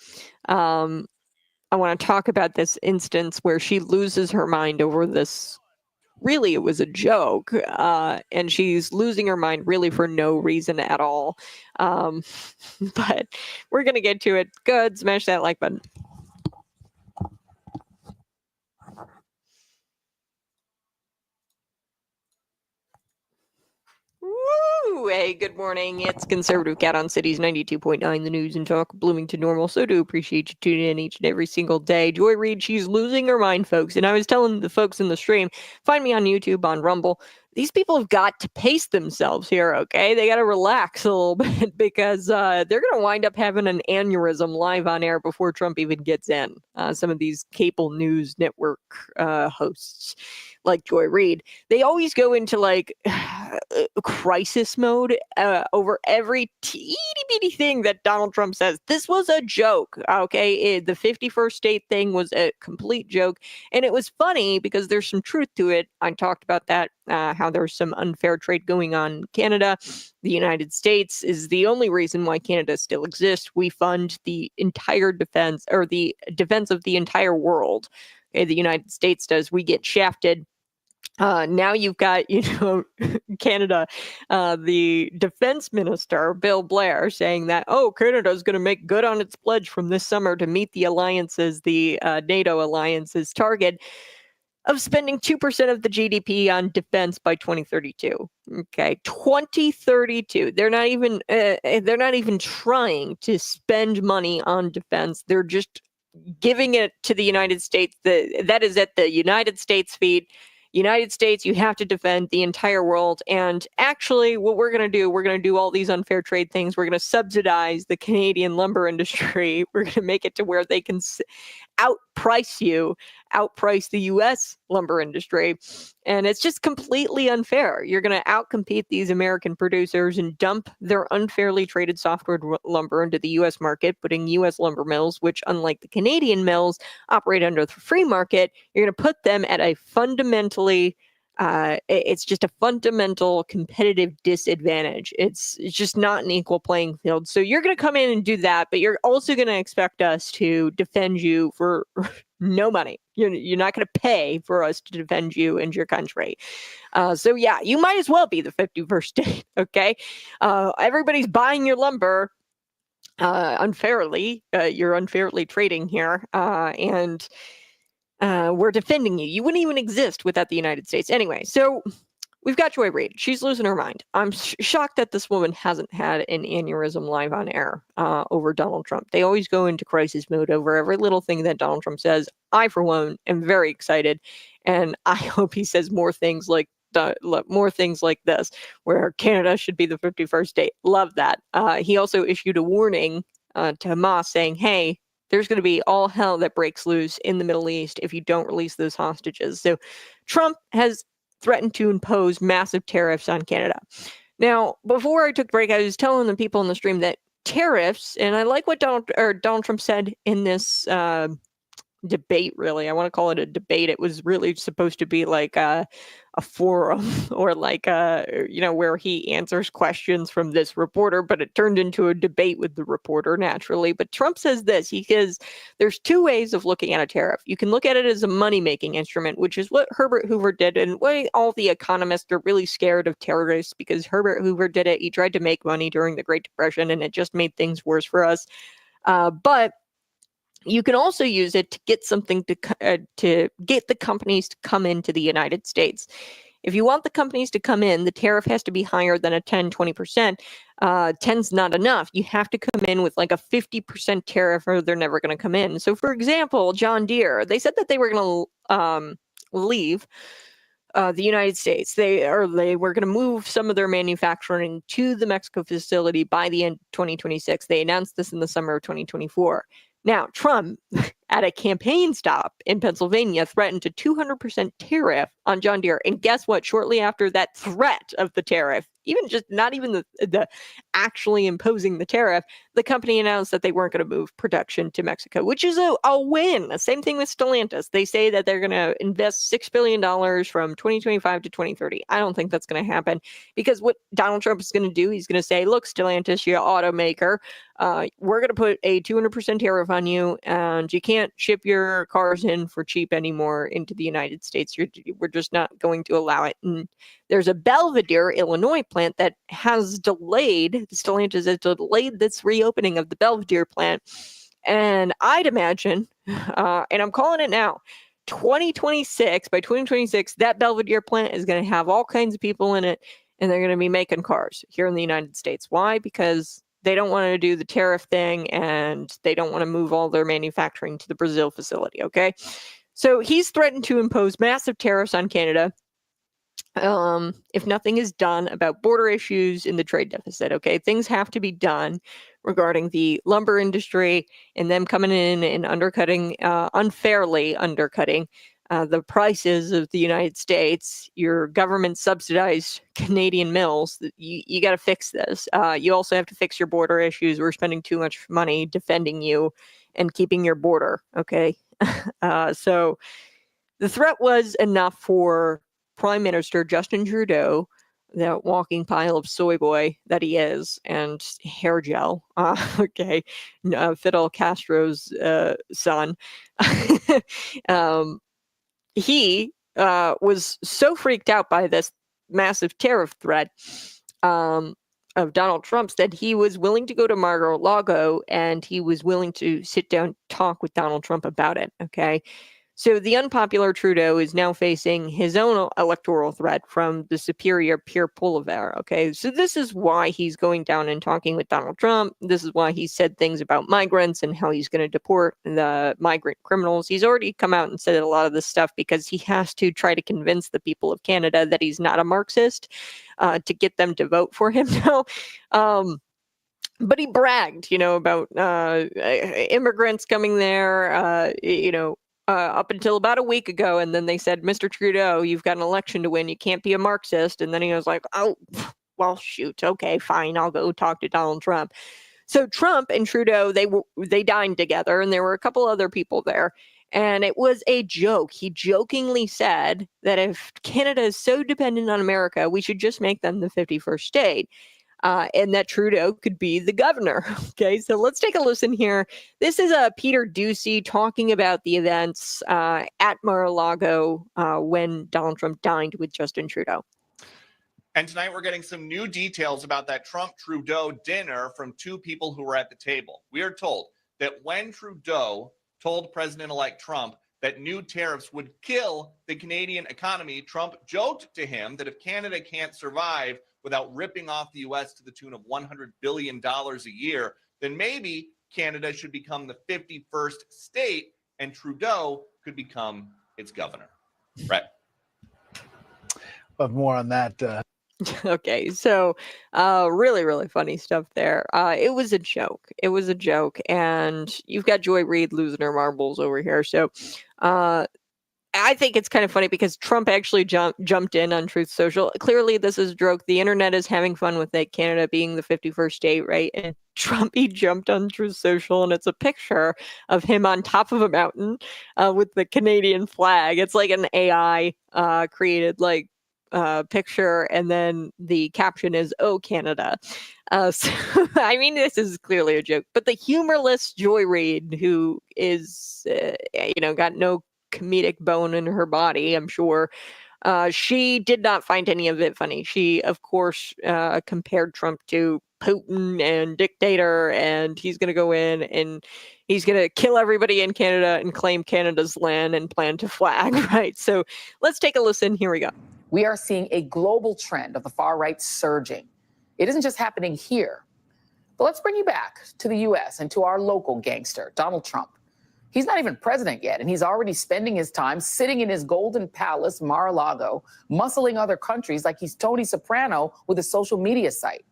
[SPEAKER 1] I want to talk about this instance where she loses her mind over this. Really, it was a joke, and she's losing her mind really for no reason at all. But we're going to get to it. Good. Smash that like button. Woo! Hey, good morning. It's Conservative Cat on Cities 92.9, the news and talk, Bloomington Normal. So do appreciate you tuning in each and every single day. Joy Reid, she's losing her mind, folks. And I was telling the folks in the stream, find me on YouTube, on Rumble. These people have got to pace themselves here, okay? They got to relax a little bit because they're going to wind up having an aneurysm live on air before Trump even gets in. Some of these cable news network hosts like Joy Reid, they always go into like crisis mode over every teeny bitty thing that Donald Trump says. This was a joke, okay? The 51st state thing was a complete joke. And it was funny because there's some truth to it. I talked about that, how there's some unfair trade going on in Canada. The United States is the only reason why Canada still exists. We fund the entire defense, or the defense of the entire world. Okay, the United States does. We get shafted. Now you've got, Canada, the defense minister, Bill Blair, saying that, Canada is going to make good on its pledge from this summer to meet the alliance's, the NATO alliance's target of spending 2% of the GDP on defense by 2032. Okay, 2032. They're not even trying to spend money on defense. They're just giving it to the United States. That is at the United States' feet. United States, you have to defend the entire world. And actually, what we're going to do all these unfair trade things. We're going to subsidize the Canadian lumber industry. We're going to make it to where they can outprice the U.S. lumber industry. And it's just completely unfair. You're going to outcompete these American producers and dump their unfairly traded softwood lumber into the U.S. market, putting U.S. lumber mills, which unlike the Canadian mills, operate under the free market. You're going to put them at a fundamentally it's just a fundamental competitive disadvantage. It's just not an equal playing field. So you're going to come in and do that, but you're also going to expect us to defend you for no money. You're not going to pay for us to defend you and your country. So yeah, you might as well be the 51st state, okay? Everybody's buying your lumber unfairly. You're unfairly trading here, and we're defending you. You wouldn't even exist without the United States. Anyway, so we've got Joy Reid. She's losing her mind. I'm shocked that this woman hasn't had an aneurysm live on air over Donald Trump. They always go into crisis mode over every little thing that Donald Trump says. I, for one, am very excited, and I hope he says more things like this, where Canada should be the 51st state. Love that. He also issued a warning to Hamas saying, hey, there's going to be all hell that breaks loose in the Middle East if you don't release those hostages. So Trump has threatened to impose massive tariffs on Canada. Now, before I took the break, I was telling the people in the stream that tariffs, and I like what Donald Trump said in this debate, really. I want to call it a debate. It was really supposed to be like a forum or like where he answers questions from this reporter, but it turned into a debate with the reporter naturally. But Trump says this. He says there's two ways of looking at a tariff. You can look at it as a money-making instrument, which is what Herbert Hoover did, and why all the economists are really scared of terrorists, because Herbert Hoover did it. He tried to make money during the Great Depression, and it just made things worse for us. But you can also use it to get something to get the companies to come into the United States. If you want the companies to come in, the tariff has to be higher than a 10, 20%. 10's not enough. You have to come in with like a 50% tariff or they're never going to come in. So for example, John Deere, they said that they were going to leave the United States. They were going to move some of their manufacturing to the Mexico facility by the end of 2026. They announced this in the summer of 2024. Now, Trump, at a campaign stop in Pennsylvania, threatened a 200% tariff on John Deere. And guess what? Shortly after that threat of the tariff, not even the actually imposing the tariff, the company announced that they weren't going to move production to Mexico, which is a win. The same thing with Stellantis. They say that they're going to invest $6 billion from 2025 to 2030. I don't think that's going to happen, because what Donald Trump is going to do, he's going to say, look, Stellantis, you automaker, we're going to put a 200% tariff on you, and you can't ship your cars in for cheap anymore into the United States. We're just not going to allow it. And there's a Belvidere, Illinois plant that has delayed, Stellantis has delayed this reopening of the Belvidere plant. And I'd imagine, and I'm calling it now, by 2026, that Belvidere plant is going to have all kinds of people in it, and they're going to be making cars here in the United States. Why? Because they don't want to do the tariff thing, and they don't want to move all their manufacturing to the Brazil facility, okay? So he's threatened to impose massive tariffs on Canada if nothing is done about border issues in the trade deficit, okay? Things have to be done regarding the lumber industry and them coming in and undercutting, unfairly undercutting the prices of the United States, your government subsidized Canadian mills. You got to fix this. You also have to fix your border issues. We're spending too much money defending you and keeping your border, okay? So the threat was enough for Prime Minister Justin Trudeau, that walking pile of soy boy that he is, and hair gel, okay, Fidel Castro's son. He was so freaked out by this massive tariff threat of Donald Trump's that he was willing to go to Mar-a-Lago, and he was willing to sit down and talk with Donald Trump about it, okay? So the unpopular Trudeau is now facing his own electoral threat from the superior Pierre Poilievre, okay? So this is why he's going down and talking with Donald Trump. This is why he said things about migrants and how he's going to deport the migrant criminals. He's already come out and said a lot of this stuff because he has to try to convince the people of Canada that he's not a Marxist to get them to vote for him now. But he bragged, about immigrants coming there, up until about a week ago, and then they said, Mr. Trudeau, you've got an election to win. You can't be a Marxist. And then he was like, oh, well, shoot. Okay, fine. I'll go talk to Donald Trump. So Trump and Trudeau, they dined together, and there were a couple other people there. And it was a joke. He jokingly said that if Canada is so dependent on America, we should just make them the 51st state. And that Trudeau could be the governor. Okay, so let's take a listen here. This is Peter Doocy talking about the events at Mar-a-Lago when Donald Trump dined with Justin Trudeau.
[SPEAKER 6] And tonight we're getting some new details about that Trump-Trudeau dinner from two people who were at the table. We are told that when Trudeau told President-elect Trump that new tariffs would kill the Canadian economy, Trump joked to him that if Canada can't survive without ripping off the U.S. to the tune of $100 billion a year, then maybe Canada should become the 51st state and Trudeau could become its governor. Right.
[SPEAKER 7] But more on that.
[SPEAKER 1] Okay, so really, really funny stuff there. It was a joke. It was a joke. And you've got Joy Reid losing her marbles over here. So I think it's kind of funny because Trump actually jumped in on Truth Social. Clearly, this is a joke. The internet is having fun with it, Canada being the 51st state, right? And Trump, he jumped on Truth Social, and it's a picture of him on top of a mountain with the Canadian flag. It's like an AI created picture, and then the caption is, "Oh, Canada." So, I mean, this is clearly a joke. But the humorless Joy Reid, who is, got no comedic bone in her body, I'm sure, she did not find any of it funny. She, of course, compared Trump to Putin and dictator, and he's going to go in and he's going to kill everybody in Canada and claim Canada's land and plan to flag, right? So let's take a listen. Here we go.
[SPEAKER 7] we are seeing a global trend of the far right surging. It isn't just happening here. But let's bring you back to the U.S. and to our local gangster, Donald Trump. He's not even president yet, and he's already spending his time sitting in his golden palace, Mar-a-Lago, muscling other countries like he's Tony Soprano with a social media site.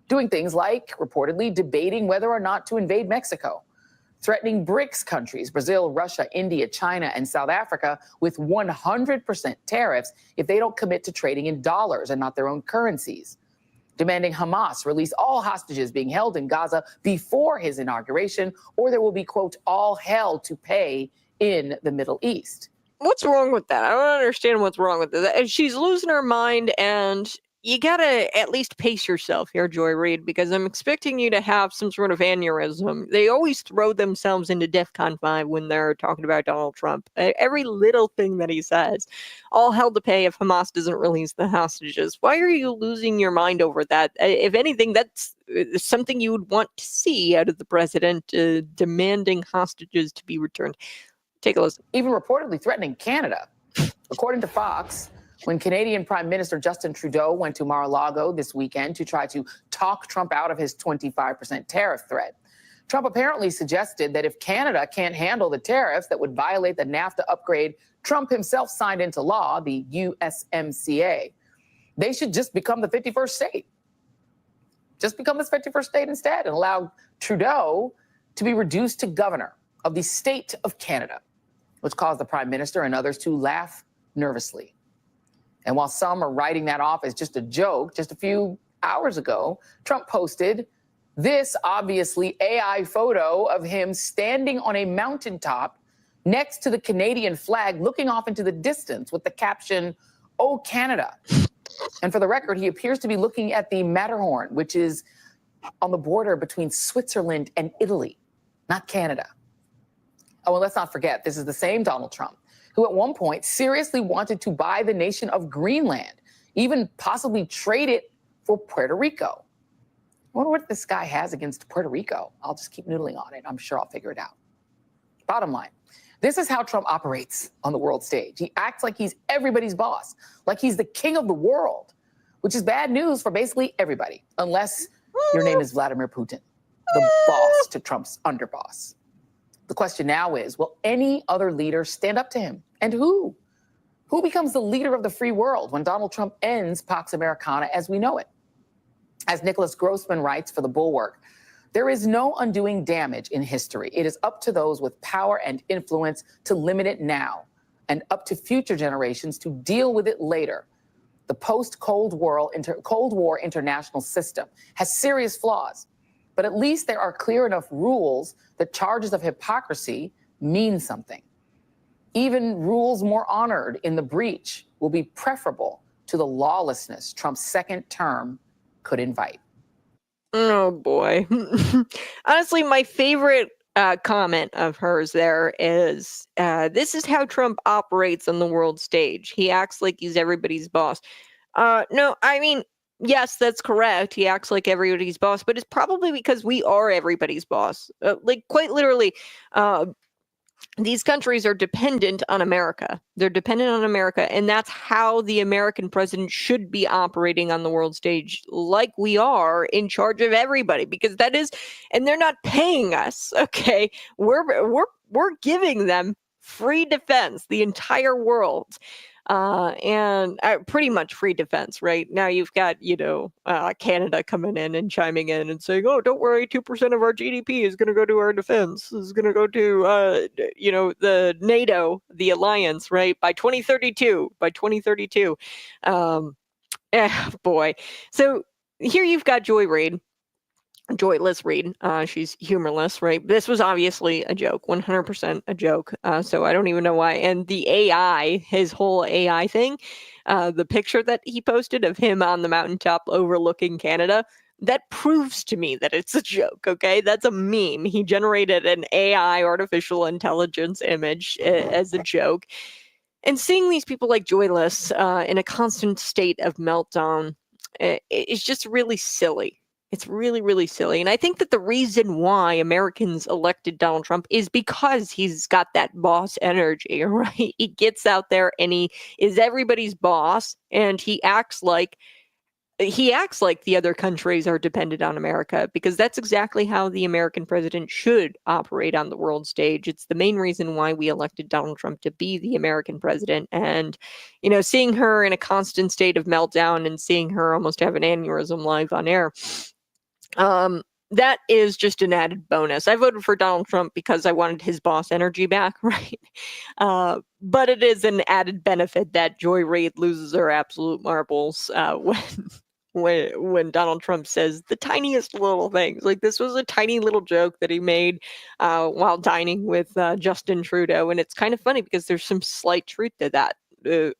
[SPEAKER 7] Doing things like, reportedly, debating whether or not to invade Mexico, threatening BRICS countries, Brazil, Russia, India, China, and South Africa, with 100% tariffs if they don't commit to trading in dollars and not their own currencies, demanding Hamas release all hostages being held in Gaza before his inauguration, or there will be, quote, all hell to pay in the Middle East.
[SPEAKER 1] What's wrong with that? I don't understand what's wrong with that. She's losing her mind, and you gotta at least pace yourself here, Joy Reid, because I'm expecting you to have some sort of aneurysm. They always throw themselves into DEFCON 5 when they're talking about Donald Trump. Every little thing that he says, all hell to pay if Hamas doesn't release the hostages. Why are you losing your mind over that? If anything, that's something you would want to see out of the president, demanding hostages to be returned. Take a listen.
[SPEAKER 7] Even reportedly threatening Canada. According to Fox, when Canadian Prime Minister Justin Trudeau went to Mar-a-Lago this weekend to try to talk Trump out of his 25% tariff threat, Trump apparently suggested that if Canada can't handle the tariffs that would violate the NAFTA upgrade Trump himself signed into law, the USMCA, they should just become the 51st state. Just become the 51st state instead and allow Trudeau to be reduced to governor of the state of Canada, which caused the Prime Minister and others to laugh nervously. And while some are writing that off as just a joke, just a few hours ago, Trump posted this obviously AI photo of him standing on a mountaintop next to the Canadian flag, looking off into the distance with the caption, "Oh, Canada." And for the record, he appears to be looking at the Matterhorn, which is on the border between Switzerland and Italy, not Canada. Oh, and let's not forget, this is the same Donald Trump who at one point seriously wanted to buy the nation of Greenland, even possibly trade it for Puerto Rico. I wonder what this guy has against Puerto Rico. I'll just keep noodling on it. I'm sure I'll figure it out. Bottom line, this is how Trump operates on the world stage. He acts like he's everybody's boss, like he's the king of the world, which is bad news for basically everybody, unless your name is Vladimir Putin, the boss to Trump's underboss. The question now is, will any other leader stand up to him? And who? Who becomes the leader of the free world when Donald Trump ends Pax Americana as we know it? As Nicholas Grossman writes for The Bulwark, there is no undoing damage in history. It is up to those with power and influence to limit it now, and up to future generations to deal with it later. The post-Cold War international system has serious flaws, but at least there are clear enough rules that charges of hypocrisy mean something. Even rules more honored in the breach will be preferable to the lawlessness Trump's second term could invite.
[SPEAKER 1] Oh, boy. Honestly, my favorite comment of hers there is, this is how Trump operates on the world stage. He acts like he's everybody's boss. No, I mean, yes, that's correct. He acts like everybody's boss, but it's probably because we are everybody's boss. Like, quite literally, these countries are dependent on America. They're dependent on America, and that's how the American president should be operating on the world stage, like we are in charge of everybody, because that is, and they're not paying us. Okay, we're giving them free defense, the entire world. And pretty much free defense, right? Now you've got, Canada coming in and chiming in and saying, oh, don't worry, 2% of our GDP is going to go to our defense. Is going to go to, the NATO, the alliance, right? By 2032. Boy. So here you've got Joyless Reid. She's humorless, right? This was obviously a joke, 100% a joke. So I don't even know why. And the AI, his whole AI thing, the picture that he posted of him on the mountaintop overlooking Canada, that proves to me that it's a joke, okay? That's a meme. He generated an AI, artificial intelligence image as a joke. And seeing these people like Joyless in a constant state of meltdown is just really silly. It's really, really silly. And I think that the reason why Americans elected Donald Trump is because he's got that boss energy, right? He gets out there and he is everybody's boss, and he acts like the other countries are dependent on America, because that's exactly how the American president should operate on the world stage. It's the main reason why we elected Donald Trump to be the American president. And, seeing her in a constant state of meltdown and seeing her almost have an aneurysm live on air, that is just an added bonus. I voted for Donald Trump because I wanted his boss energy back, right? But it is an added benefit that Joy Reid loses her absolute marbles when Donald Trump says the tiniest little things. Like, this was a tiny little joke that he made while dining with Justin Trudeau, and it's kind of funny because there's some slight truth to that.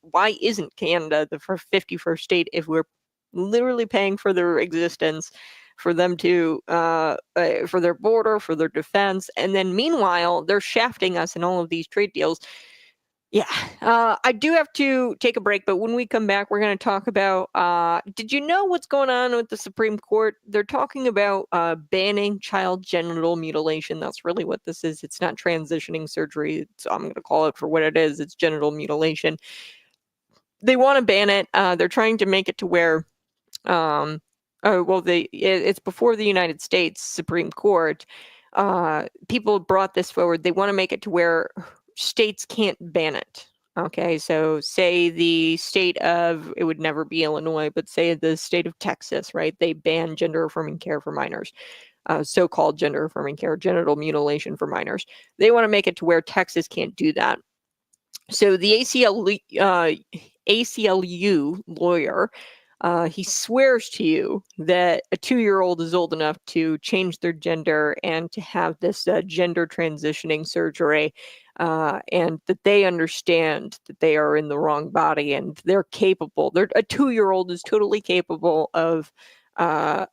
[SPEAKER 1] Why isn't Canada the 51st state if we're literally paying for their existence, for them to for their border, for their defense, and then meanwhile they're shafting us in all of these trade deals? Yeah, I do have to take a break, but when we come back, we're going to talk about, did you know what's going on with the Supreme Court? They're talking about banning child genital mutilation. That's really what this is. It's not transitioning surgery. I'm going to call it for what it is. It's genital mutilation. They want to ban it. They're trying to make it to where, it's before the United States Supreme Court. People brought this forward. They want to make it to where states can't ban it. Okay, so say the state of, it would never be Illinois, but say the state of Texas, right? They ban gender affirming care for minors, so-called gender affirming care, genital mutilation for minors. They want to make it to where Texas can't do that. So the ACLU lawyer, he swears to you that a 2-year-old is old enough to change their gender and to have this gender transitioning surgery, and that they understand that they are in the wrong body and they're capable. A 2-year-old is totally capable of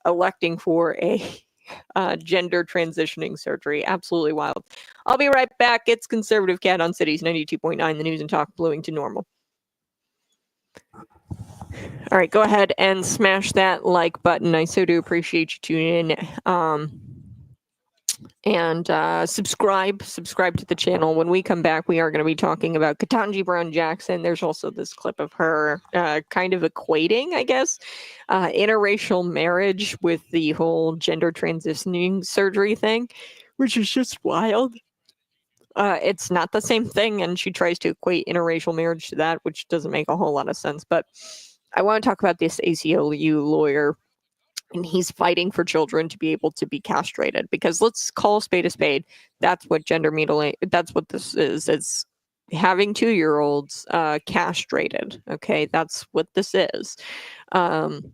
[SPEAKER 1] electing for a gender transitioning surgery. Absolutely wild. I'll be right back. It's Conservative Cat on Cities 92.9, the news and talk Bloomington Normal. All right, go ahead and smash that like button. I so do appreciate you tuning in. And subscribe to the channel. When we come back, we are going to be talking about Ketanji Brown Jackson. There's also this clip of her kind of equating, I guess, interracial marriage with the whole gender transitioning surgery thing, which is just wild. It's not the same thing, and she tries to equate interracial marriage to that, which doesn't make a whole lot of sense. But I want to talk about this ACLU lawyer, and he's fighting for children to be able to be castrated, because let's call a spade a spade. That's what gender mutilation, that's what this is. It's having 2-year-olds castrated. Okay, that's what this is. And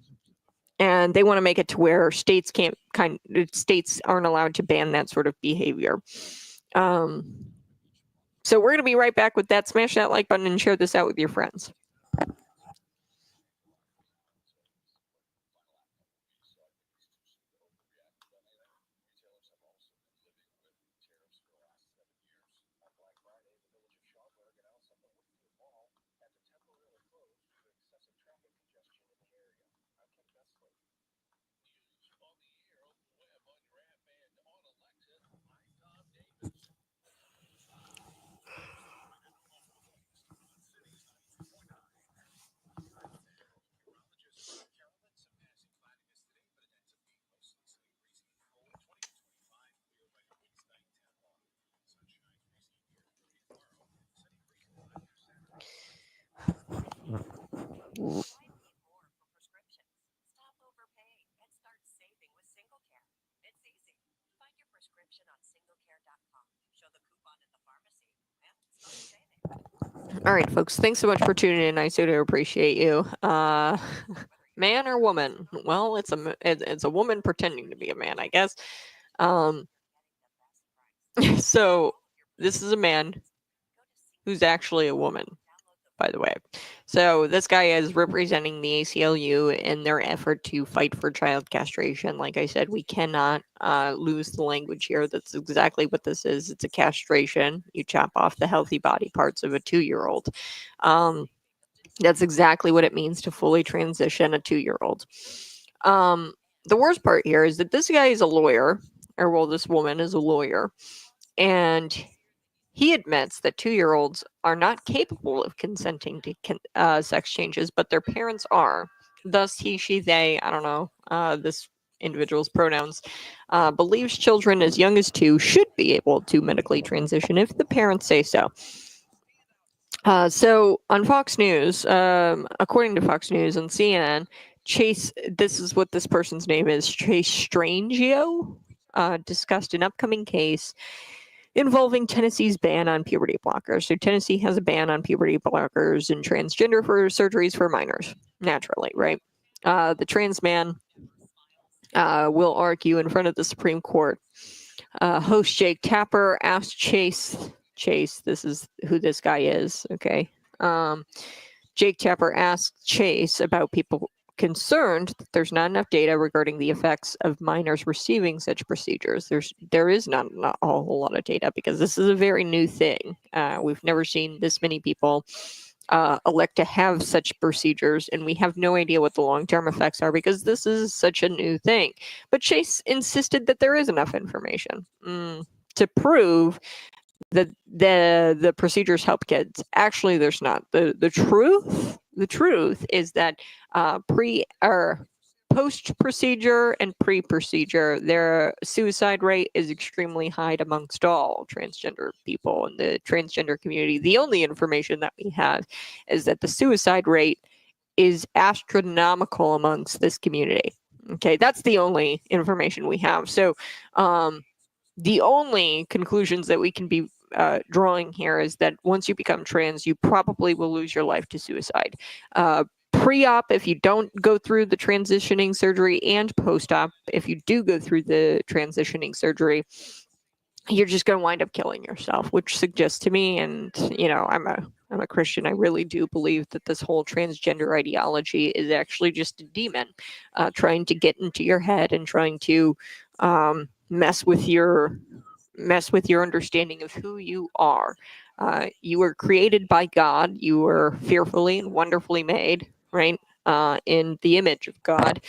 [SPEAKER 1] they want to make it to where states aren't allowed to ban that sort of behavior. So we're going to be right back with that. Smash that like button and share this out with your friends. All right, folks, thanks so much for tuning in. I so do appreciate you. Man or woman? Well, it's a woman pretending to be a man, I guess. So this is a man who's actually a woman, by the way. So this guy is representing the ACLU in their effort to fight for child castration. Like I said, we cannot lose the language here. That's exactly what this is. It's a castration. You chop off the healthy body parts of a 2-year-old. That's exactly what it means to fully transition a 2-year-old. the worst part here is that this guy is a lawyer, or well, this woman is a lawyer, and he admits that 2-year-olds are not capable of consenting to sex changes, but their parents are. Thus, he, she, they, I don't know, this individual's pronouns, believes children as young as 2 should be able to medically transition if the parents say so. So on Fox News, according to Fox News and CNN, Chase, this is what this person's name is, Chase Strangio, discussed an upcoming case involving Tennessee's ban on puberty blockers. So Tennessee has a ban on puberty blockers and transgender for surgeries for minors, naturally, right? The trans man will argue in front of the Supreme Court. Host Jake Tapper asked Chase, this is who this guy is, okay? Jake Tapper asked Chase about people concerned that there's not enough data regarding the effects of minors receiving such procedures. There is not a whole lot of data because this is a very new thing. We've never seen this many people elect to have such procedures, and we have no idea what the long-term effects are because this is such a new thing. But Chase insisted that there is enough information to prove that the procedures help kids. Actually, there's not. The truth is that pre or post procedure and pre procedure, their suicide rate is extremely high amongst all transgender people in the transgender community. The only information that we have is that the suicide rate is astronomical amongst this community. Okay, that's the only information we have. So the only conclusions that we can be drawing here is that once you become trans, you probably will lose your life to suicide. Pre-op, if you don't go through the transitioning surgery, and post-op, if you do go through the transitioning surgery, you're just going to wind up killing yourself, which suggests to me, and you know, I'm a Christian, I really do believe that this whole transgender ideology is actually just a demon trying to get into your head and trying to mess with your understanding of who you are. You were created by God. You were fearfully and wonderfully made, right? In the image of God.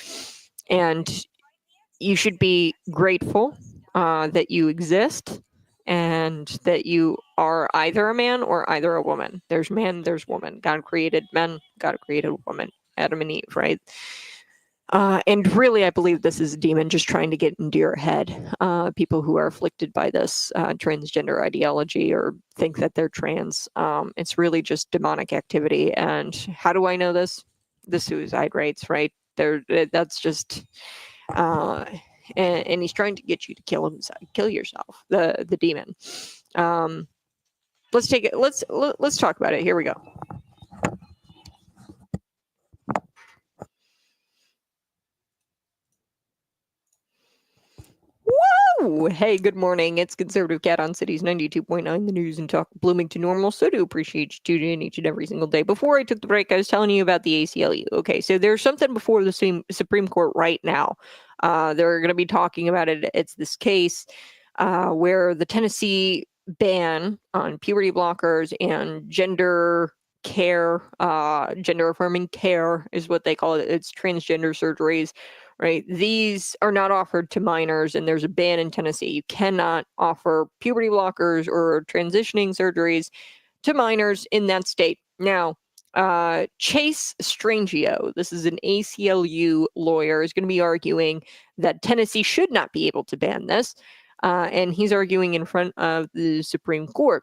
[SPEAKER 1] And you should be grateful that you exist and that you are either a man or either a woman. There's man, there's woman. God created men, God created woman, Adam and Eve, right? And really, I believe this is a demon just trying to get into your head. People who are afflicted by this transgender ideology or think that they're trans, it's really just demonic activity. And how do I know this? The suicide rates, right? That's just, and he's trying to get you to kill yourself. The demon. Let's take it. Let's talk about it. Here we go. Woo! Hey, good morning. It's Conservative Cat on Cities 92.9, the news and talk blooming to normal. So do appreciate you tuning in each and every single day. Before I took the break, I was telling you about the ACLU. Okay, so there's something before the Supreme Court right now. They're going to be talking about it. It's this case where the Tennessee ban on puberty blockers and gender care, gender affirming care is what they call it. It's transgender surgeries. Right. These are not offered to minors, and there's a ban in Tennessee. You cannot offer puberty blockers or transitioning surgeries to minors in that state. Now, Chase Strangio, this is an ACLU lawyer, is going to be arguing that Tennessee should not be able to ban this. And he's arguing in front of the Supreme Court.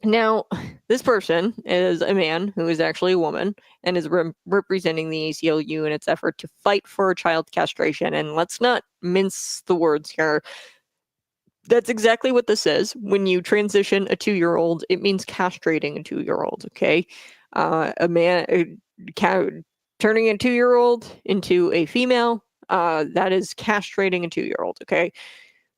[SPEAKER 1] Now, this person is a man who is actually a woman and is representing the ACLU in its effort to fight for child castration. And let's not mince the words here. That's exactly what this is. When you transition a 2-year-old, it means castrating a 2-year-old, okay? Turning a 2-year-old into a female, that is castrating a 2-year-old, okay?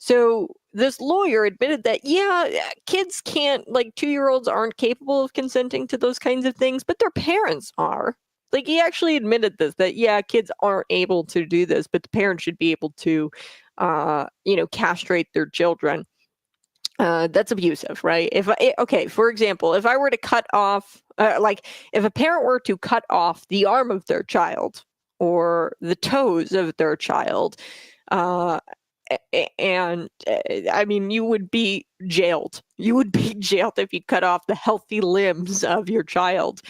[SPEAKER 1] So this lawyer admitted that, yeah, kids can't, like 2-year-olds aren't capable of consenting to those kinds of things, but their parents are. Like, he actually admitted this, that, yeah, kids aren't able to do this, but the parents should be able to, castrate their children. That's abusive, right? Okay, for example, if I were to cut off, if a parent were to cut off the arm of their child, or the toes of their child. And I mean, you would be jailed. You would be jailed if you cut off the healthy limbs of your child.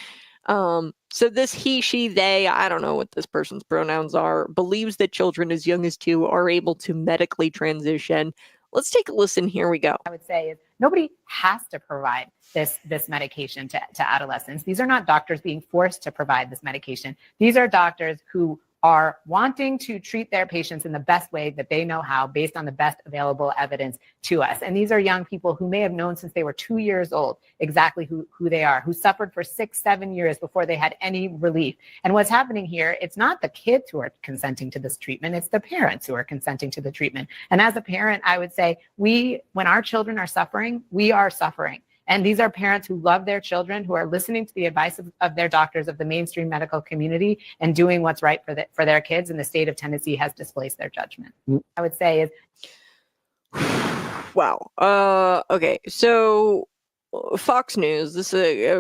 [SPEAKER 1] So this he, she, they, I don't know what this person's pronouns are, believes that children as young as 2 are able to medically transition. Let's take a listen. Here we go.
[SPEAKER 8] I would say is nobody has to provide this medication to adolescents. These are not doctors being forced to provide this medication. These are doctors who are wanting to treat their patients in the best way that they know how, based on the best available evidence to us. And these are young people who may have known since they were 2 years old exactly who they are, who suffered for 6, 7 years before they had any relief. And what's happening here, it's not the kids who are consenting to this treatment, it's the parents who are consenting to the treatment. And as a parent, I would say when our children are suffering, we are suffering. And these are parents who love their children, who are listening to the advice of their doctors, of the mainstream medical community, and doing what's right for their kids. And the state of Tennessee has displaced their judgment. I would say is.
[SPEAKER 1] Wow. Okay. So Fox News, this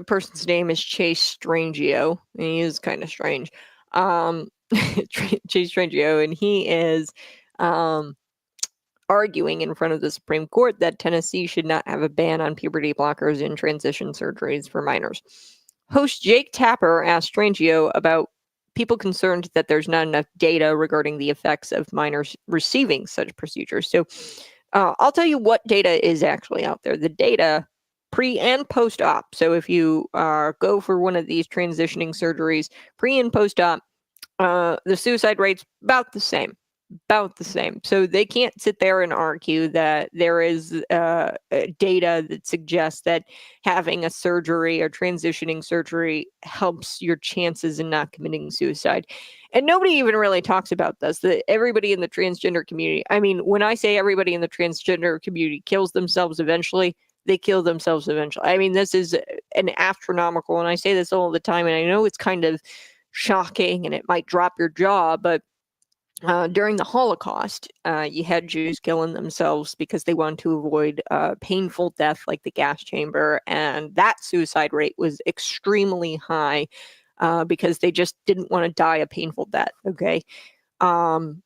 [SPEAKER 1] person's name is Chase Strangio. And he is kind of strange. Chase Strangio, and he is arguing in front of the Supreme Court that Tennessee should not have a ban on puberty blockers and transition surgeries for minors. Host Jake Tapper asked Strangio about people concerned that there's not enough data regarding the effects of minors receiving such procedures. So I'll tell you what data is actually out there. The data pre and post-op. So if you go for one of these transitioning surgeries, pre and post-op, the suicide rate's about the same. So they can't sit there and argue that there is data that suggests that having a surgery or transitioning surgery helps your chances in not committing suicide. And nobody even really talks about this. Everybody in the transgender community, I mean, when I say everybody in the transgender community kills themselves eventually, they kill themselves eventually. I mean, this is an astronomical, and I say this all the time, and I know it's kind of shocking and it might drop your jaw, but during the Holocaust, you had Jews killing themselves because they wanted to avoid painful death like the gas chamber. And that suicide rate was extremely high because they just didn't want to die a painful death. Okay. The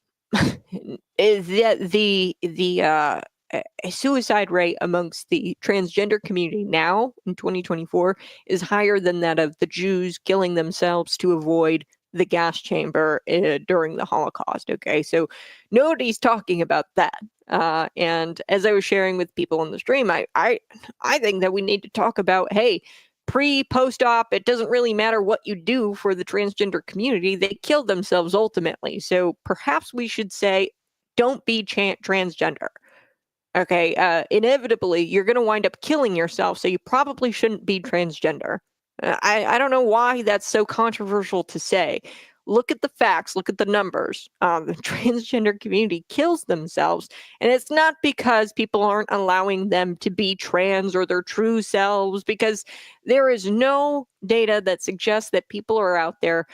[SPEAKER 1] suicide rate amongst the transgender community now in 2024 is higher than that of the Jews killing themselves to avoid the gas chamber during the Holocaust. Okay, so nobody's talking about that. And as I was sharing with people on the stream, I think that we need to talk about, hey, post-op, it doesn't really matter what you do for the transgender community. They kill themselves ultimately. So perhaps we should say, don't be transgender. Okay, inevitably, you're going to wind up killing yourself, so you probably shouldn't be transgender. I don't know why that's so controversial to say. Look at the facts, look at the numbers. The transgender community kills themselves, and it's not because people aren't allowing them to be trans or their true selves, because there is no data that suggests that people are out there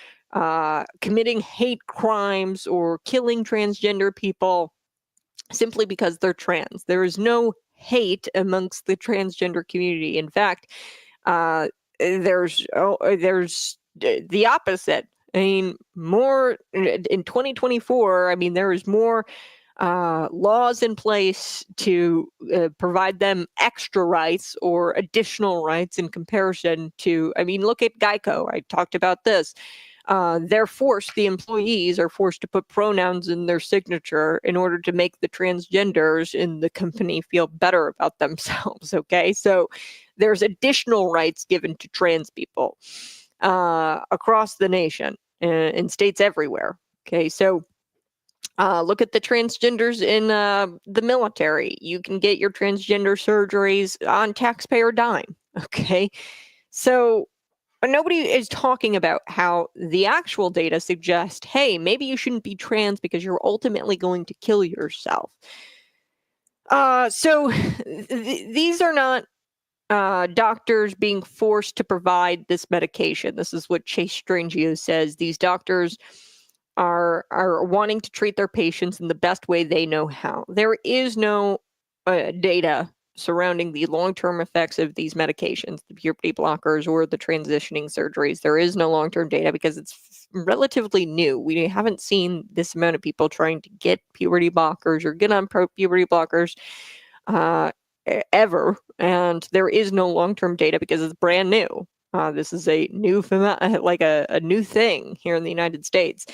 [SPEAKER 1] committing hate crimes or killing transgender people simply because they're trans. There is no hate amongst the transgender community. In fact, there's the opposite. I mean, more in 2024. I mean, there is more laws in place to provide them extra rights or additional rights in comparison to. I mean, look at Geico. I talked about this. The employees are forced to put pronouns in their signature in order to make the transgenders in the company feel better about themselves. Okay, so there's additional rights given to trans people across the nation, in states everywhere. Okay, so look at the transgenders in the military. You can get your transgender surgeries on taxpayer dime. Okay, so nobody is talking about how the actual data suggest, hey, maybe you shouldn't be trans because you're ultimately going to kill yourself. So these are not doctors being forced to provide this medication. This is what Chase Strangio says. These doctors are wanting to treat their patients in the best way they know how. There is no data surrounding the long-term effects of these medications, the puberty blockers or the transitioning surgeries. There is no long-term data because it's relatively new. We haven't seen this amount of people trying to get puberty blockers or get on puberty blockers ever, and there is no long-term data because it's brand new. This is a new a new thing here in the United States.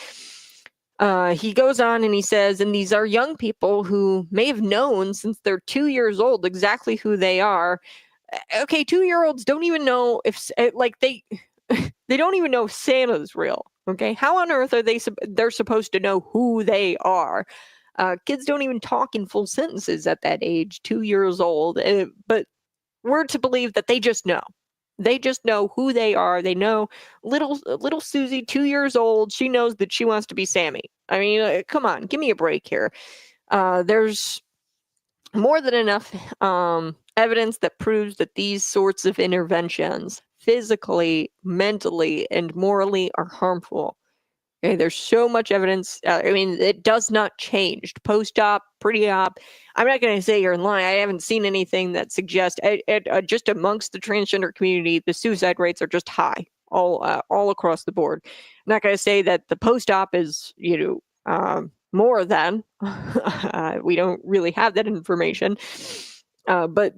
[SPEAKER 1] He goes on and he says, and these are young people who may have known since they're 2 years old exactly who they are. Okay, 2-year-olds don't even know if they don't even know if Santa's real. Okay, how on earth are they're supposed to know who they are? Kids don't even talk in full sentences at that age, 2 years old. But we're to believe that they just know. They just know who they are. They know little Susie, 2 years old. She knows that she wants to be Sammy. I mean, come on, give me a break here. There's more than enough evidence that proves that these sorts of interventions, physically, mentally, and morally, are harmful. Okay, there's so much evidence. I mean, it does not change. Post-op, pre-op. I'm not going to say you're in line. I haven't seen anything that suggests just amongst the transgender community, the suicide rates are just high all across the board. I'm not going to say that the post-op is, more than. We don't really have that information. But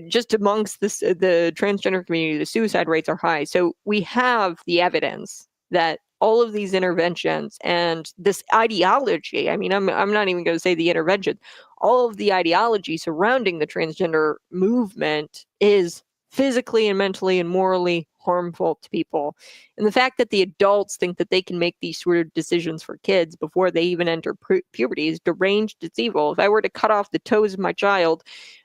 [SPEAKER 1] just amongst the transgender community, the suicide rates are high. So we have the evidence that all of these interventions and this ideology, I mean, I'm not even going to say the intervention, all of the ideology surrounding the transgender movement is physically and mentally and morally harmful to people. And the fact that the adults think that they can make these sort of decisions for kids before they even enter puberty is deranged. It's evil. If I were to cut off the toes of my child,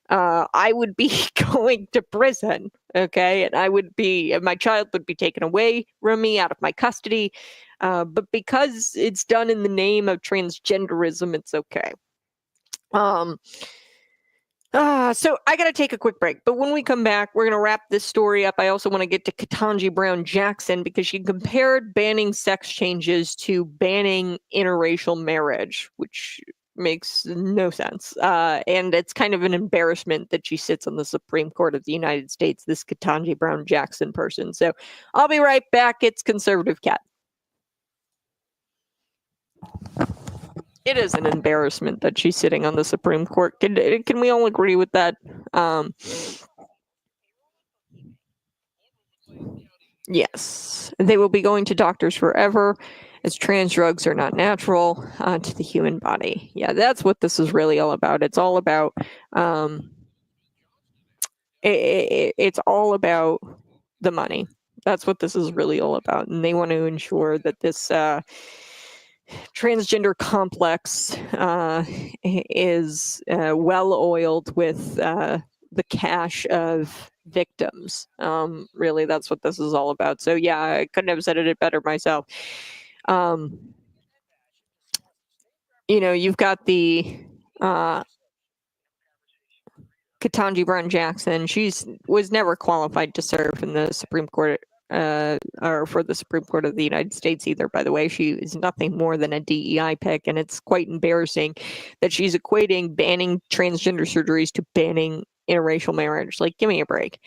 [SPEAKER 1] I would be going to prison, okay? And my child would be taken away from me, out of my custody. But because it's done in the name of transgenderism, it's okay. So I got to take a quick break, but when we come back, we're going to wrap this story up. I also want to get to Ketanji Brown Jackson because she compared banning sex changes to banning interracial marriage, which makes no sense. And it's kind of an embarrassment that she sits on the Supreme Court of the United States, this Ketanji Brown Jackson person. So I'll be right back. It's Conservative Cat. It is an embarrassment that she's sitting on the Supreme Court. Can we all agree with that? Yes, they will be going to doctors forever, as trans drugs are not natural to the human body. Yeah, that's what this is really all about. It's all about it's all about the money. That's what this is really all about, and they want to ensure that this transgender complex is well oiled with the cash of victims. Really, that's what this is all about. So yeah, I couldn't have said it better myself. You've got the Ketanji Brown Jackson. Was never qualified to serve in the Supreme Court or for the Supreme Court of the United States either, by the way. She is nothing more than a DEI pick, and it's quite embarrassing that she's equating banning transgender surgeries to banning interracial marriage. Like, give me a break.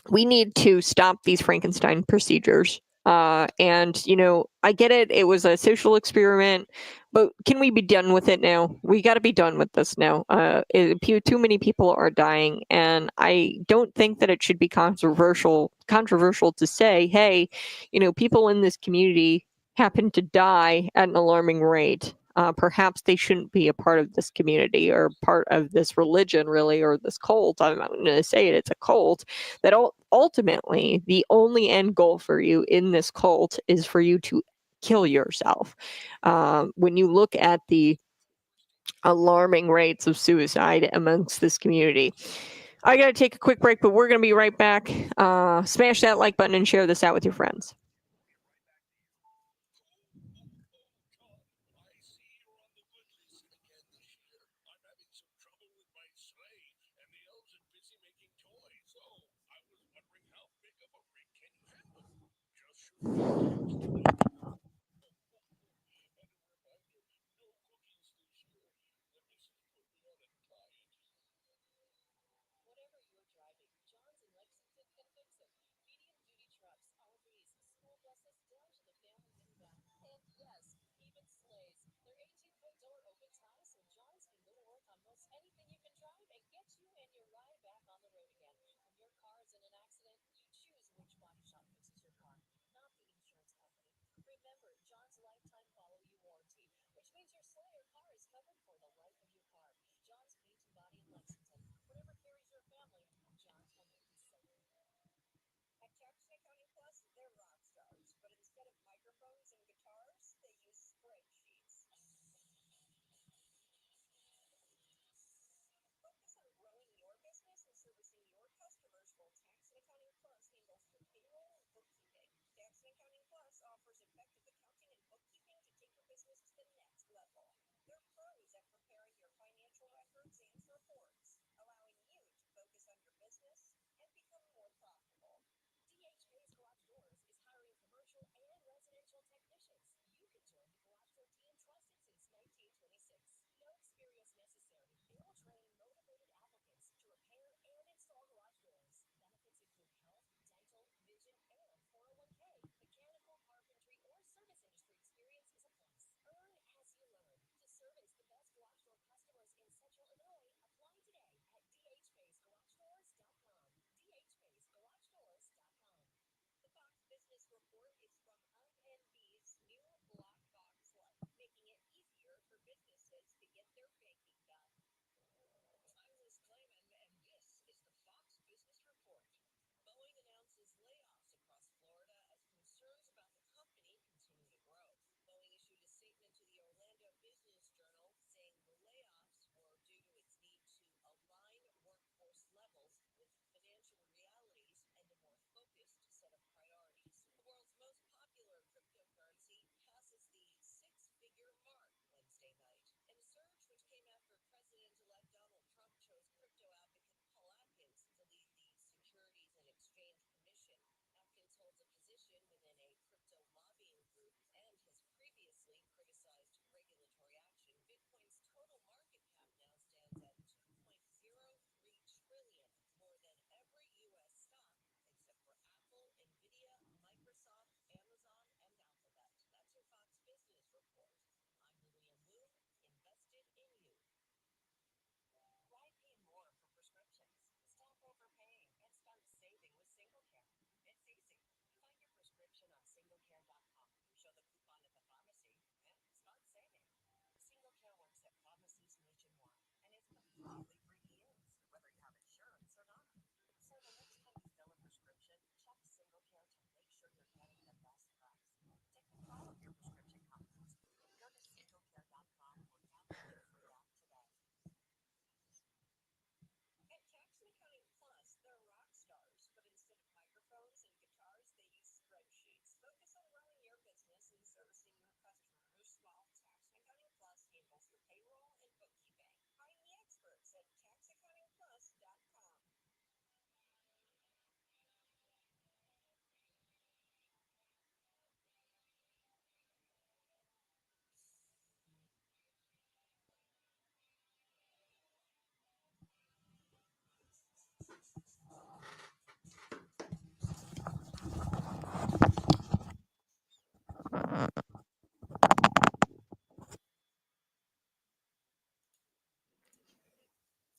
[SPEAKER 1] We need to stop these Frankenstein procedures. And, I get it. It was a social experiment, but can we be done with it now? We got to be done with this now. Too many people are dying, and I don't think that it should be controversial to say, hey, people in this community happen to die at an alarming rate. Perhaps they shouldn't be a part of this community or part of this religion, really, or this cult. I'm not going to say it. It's a cult that ultimately the only end goal for you in this cult is for you to kill yourself. When you look at the alarming rates of suicide amongst this community. I got to take a quick break, but we're going to be right back. Smash that like button and share this out with your friends.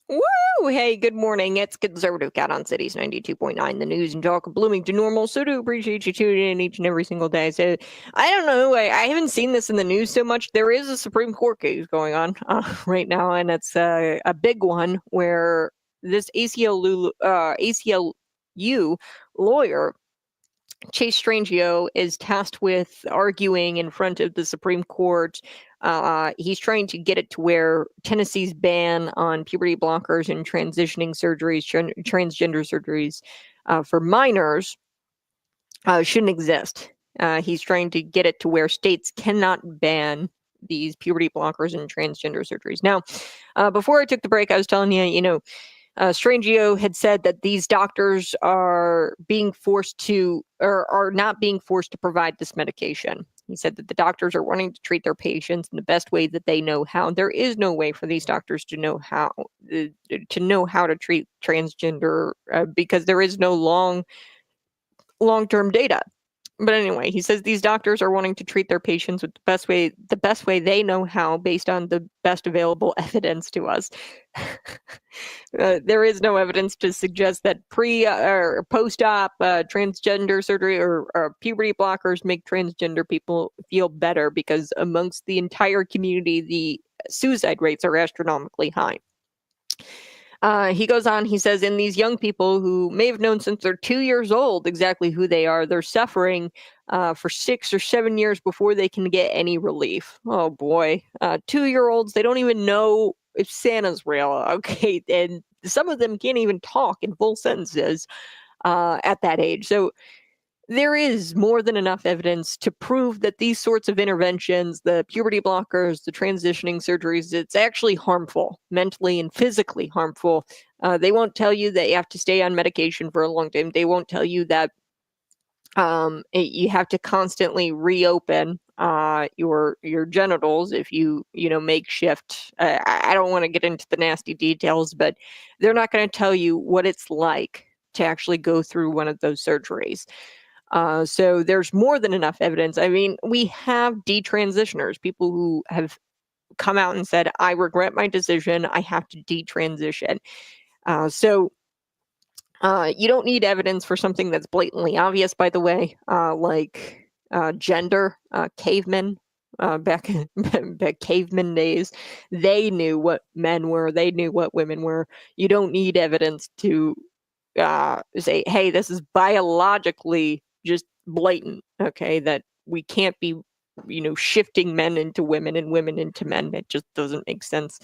[SPEAKER 1] Woo! Hey, good morning. It's Conservative Cat on Cities 92.9, the news and talk of Bloomington Normal. So do appreciate you tuning in each and every single day. So I don't know. I haven't seen this in the news so much. There is a Supreme Court case going on right now, and it's a big one where this ACLU lawyer, Chase Strangio, is tasked with arguing in front of the Supreme Court. He's trying to get it to where Tennessee's ban on puberty blockers and transitioning surgeries, transgender surgeries for minors shouldn't exist. He's trying to get it to where states cannot ban these puberty blockers and transgender surgeries. Now, before I took the break, I was telling you, Strangio had said that these doctors are being forced to, or are not being forced to provide this medication. He said that the doctors are wanting to treat their patients in the best way that they know how. There is no way for these doctors to know how to treat transgender because there is no long-term data. But anyway, he says these doctors are wanting to treat their patients with the best way they know how, based on the best available evidence to us. There is no evidence to suggest that pre or post-op transgender surgery or puberty blockers make transgender people feel better, because amongst the entire community, the suicide rates are astronomically high. He goes on, he says, in these young people who may have known since they're 2 years old exactly who they are, they're suffering for 6 or 7 years before they can get any relief. Oh boy. 2-year-olds, they don't even know if Santa's real. Okay. And some of them can't even talk in full sentences at that age. So there is more than enough evidence to prove that these sorts of interventions, the puberty blockers, the transitioning surgeries, it's actually harmful, mentally and physically harmful. They won't tell you that you have to stay on medication for a long time. They won't tell you that you have to constantly reopen your genitals if you make shift. I don't want to get into the nasty details, but they're not going to tell you what it's like to actually go through one of those surgeries. So there's more than enough evidence. I mean, we have detransitioners, people who have come out and said, I regret my decision. I have to detransition. So you don't need evidence for something that's blatantly obvious, by the way, like gender. Cavemen, back in caveman days, they knew what men were. They knew what women were. You don't need evidence to say, hey, this is biologically just blatant, okay, that we can't be, shifting men into women and women into men. It just doesn't make sense.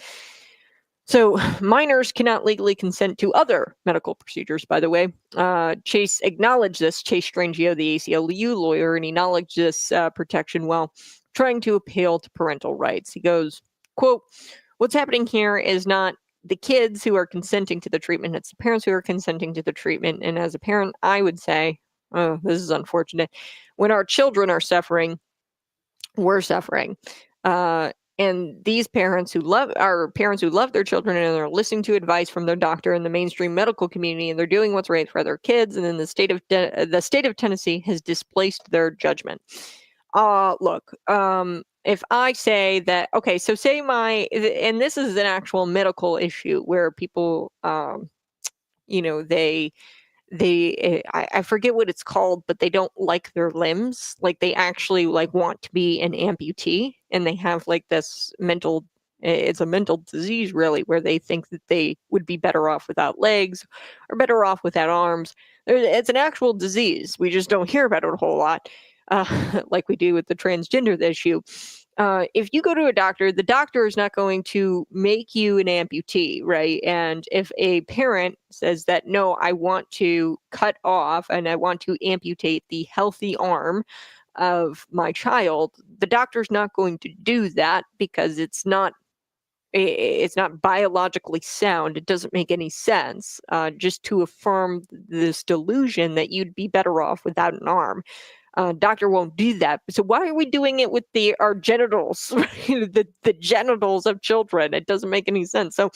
[SPEAKER 1] So minors cannot legally consent to other medical procedures, by the way. Chase acknowledged this, Chase Strangio, the ACLU lawyer, and he acknowledged this protection while trying to appeal to parental rights. He goes, quote, what's happening here is not the kids who are consenting to the treatment, it's the parents who are consenting to the treatment. And as a parent, I would say, oh, this is unfortunate. When our children are suffering, we're suffering. And these parents who love their children and are listening to advice from their doctor in the mainstream medical community, and they're doing what's right for their kids. And then the state of Tennessee has displaced their judgment. Look, if I say that, okay, so say and this is an actual medical issue where people, I forget what it's called, but they don't like their limbs. Like they actually want to be an amputee, and they have this it's a mental disease really, where they think that they would be better off without legs or better off without arms. It's an actual disease. We just don't hear about it a whole lot, like we do with the transgender issue. If you go to a doctor, the doctor is not going to make you an amputee, right? And if a parent says that, no, I want to cut off and I want to amputate the healthy arm of my child, the doctor's not going to do that because it's not biologically sound. It doesn't make any sense, just to affirm this delusion that you'd be better off without an arm. Doctor won't do that. So why are we doing it with our genitals, the genitals of children? It doesn't make any sense. So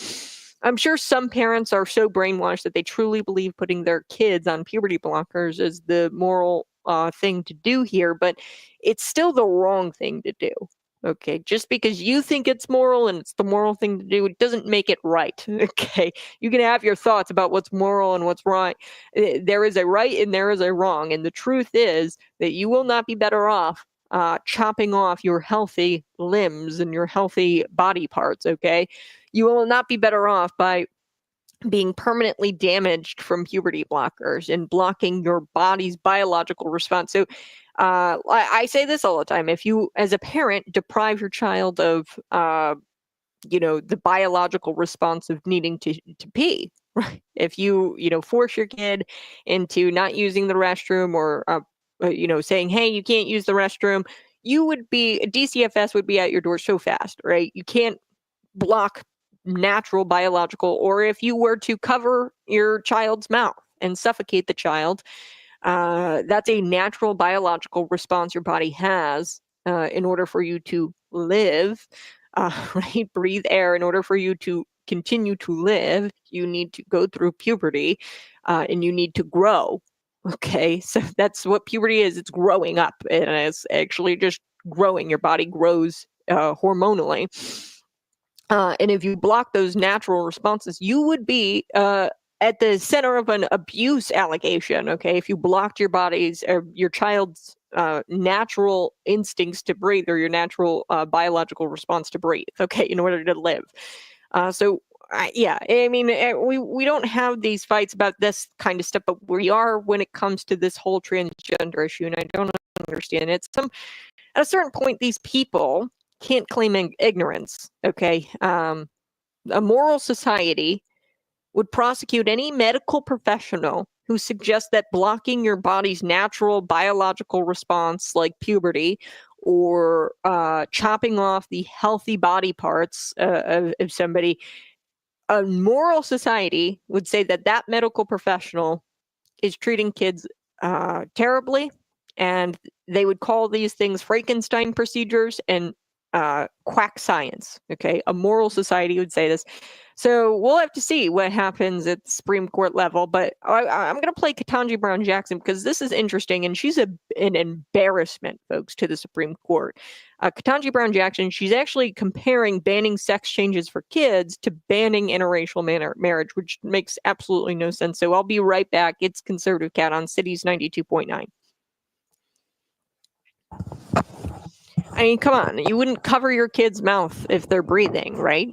[SPEAKER 1] I'm sure some parents are so brainwashed that they truly believe putting their kids on puberty blockers is the moral thing to do here, but it's still the wrong thing to do. Okay, just because you think it's moral and it's the moral thing to do, it doesn't make it right. Okay, you can have your thoughts about what's moral and what's right. There is a right and there is a wrong. And the truth is that you will not be better off chopping off your healthy limbs and your healthy body parts. Okay, you will not be better off by being permanently damaged from puberty blockers and blocking your body's biological response. So I say this all the time. If you, as a parent, deprive your child of, the biological response of needing to pee, right? If you, force your kid into not using the restroom or, saying, hey, you can't use the restroom, DCFS would be at your door so fast, right? You can't block natural biological, or if you were to cover your child's mouth and suffocate the child, that's a natural biological response your body has in order for you to live, right? Breathe air. In order for you to continue to live, you need to go through puberty and you need to grow. Okay, so that's what puberty is. It's growing up, and it's actually just growing. Your body grows hormonally. And if you block those natural responses, you would be at the center of an abuse allegation. Okay, if you blocked your body's or your child's natural instincts to breathe, or your natural biological response to breathe, okay, in order to live. Yeah, I mean, we don't have these fights about this kind of stuff, but we are when it comes to this whole transgender issue, and I don't understand it. At a certain point, these people can't claim ignorance. Okay, a moral society would prosecute any medical professional who suggests that blocking your body's natural biological response, like puberty, or chopping off the healthy body parts of somebody. A moral society would say that that medical professional is treating kids terribly, and they would call these things Frankenstein procedures and quack science. Okay, a moral society would say this. So we'll have to see what happens at the Supreme Court level. But I'm going to play Ketanji Brown Jackson because this is interesting, and she's an embarrassment, folks, to the Supreme Court. Ketanji Brown Jackson, she's actually comparing banning sex changes for kids to banning interracial marriage, which makes absolutely no sense. So I'll be right back. It's Conservative Cat on Cities 92.9. I mean, come on. You wouldn't cover your kid's mouth if they're breathing, right?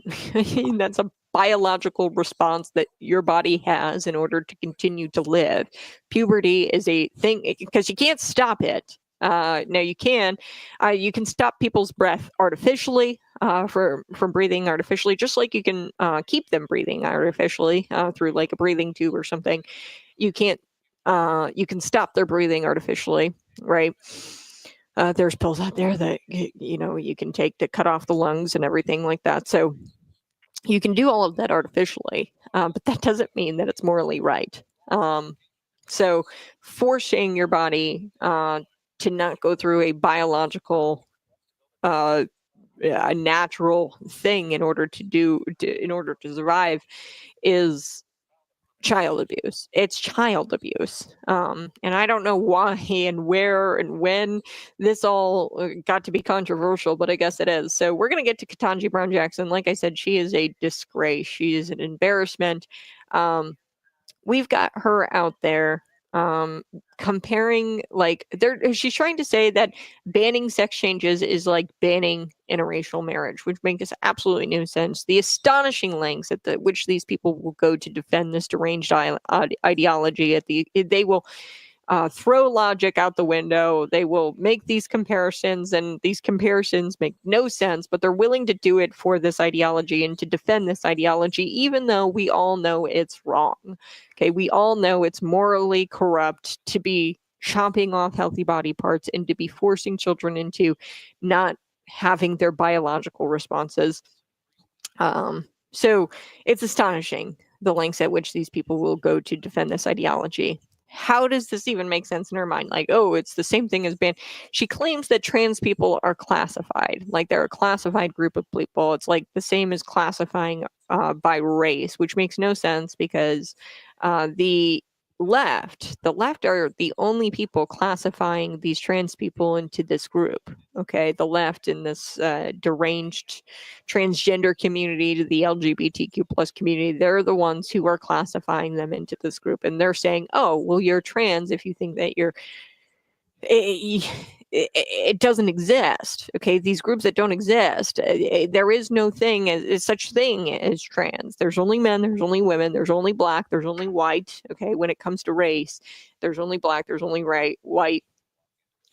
[SPEAKER 1] That's a biological response that your body has in order to continue to live. Puberty is a thing because you can't stop it. Now you can stop people's breath artificially from breathing artificially, just like you can keep them breathing artificially through like a breathing tube or something. You can stop their breathing artificially, right? There's pills out there that you can take to cut off the lungs and everything like that. So you can do all of that artificially, but that doesn't mean that it's morally right. So forcing your body to not go through a biological, a natural thing in order to survive is child abuse. It's child abuse. And I don't know why and where and when this all got to be controversial, but I guess it is. So we're going to get to Ketanji Brown Jackson. Like I said, she is a disgrace. She is an embarrassment. We've got her out there comparing, like, she's trying to say that banning sex changes is like banning interracial marriage, which makes absolutely no sense. The astonishing lengths at which these people will go to defend this deranged ideology, they will throw logic out the window. They will make these comparisons, and these comparisons make no sense, but they're willing to do it for this ideology and to defend this ideology, even though we all know it's wrong. Okay, we all know it's morally corrupt to be chopping off healthy body parts and to be forcing children into not having their biological responses. So it's astonishing the lengths at which these people will go to defend this ideology. How does this even make sense in her mind? Like, oh, it's the same thing as ban. She claims that trans people are classified, like they're a classified group of people. It's like the same as classifying by race, which makes no sense because the left are the only people classifying these trans people into this group. Okay, the left in this deranged transgender community, to the LGBTQ plus community, they're the ones who are classifying them into this group, and they're saying, oh, well, you're trans if you think that you're it doesn't exist. Okay, these groups that don't exist, there is no thing as such thing as trans. There's only men, there's only women, there's only black, there's only white. Okay, when it comes to race, there's only black, there's only white.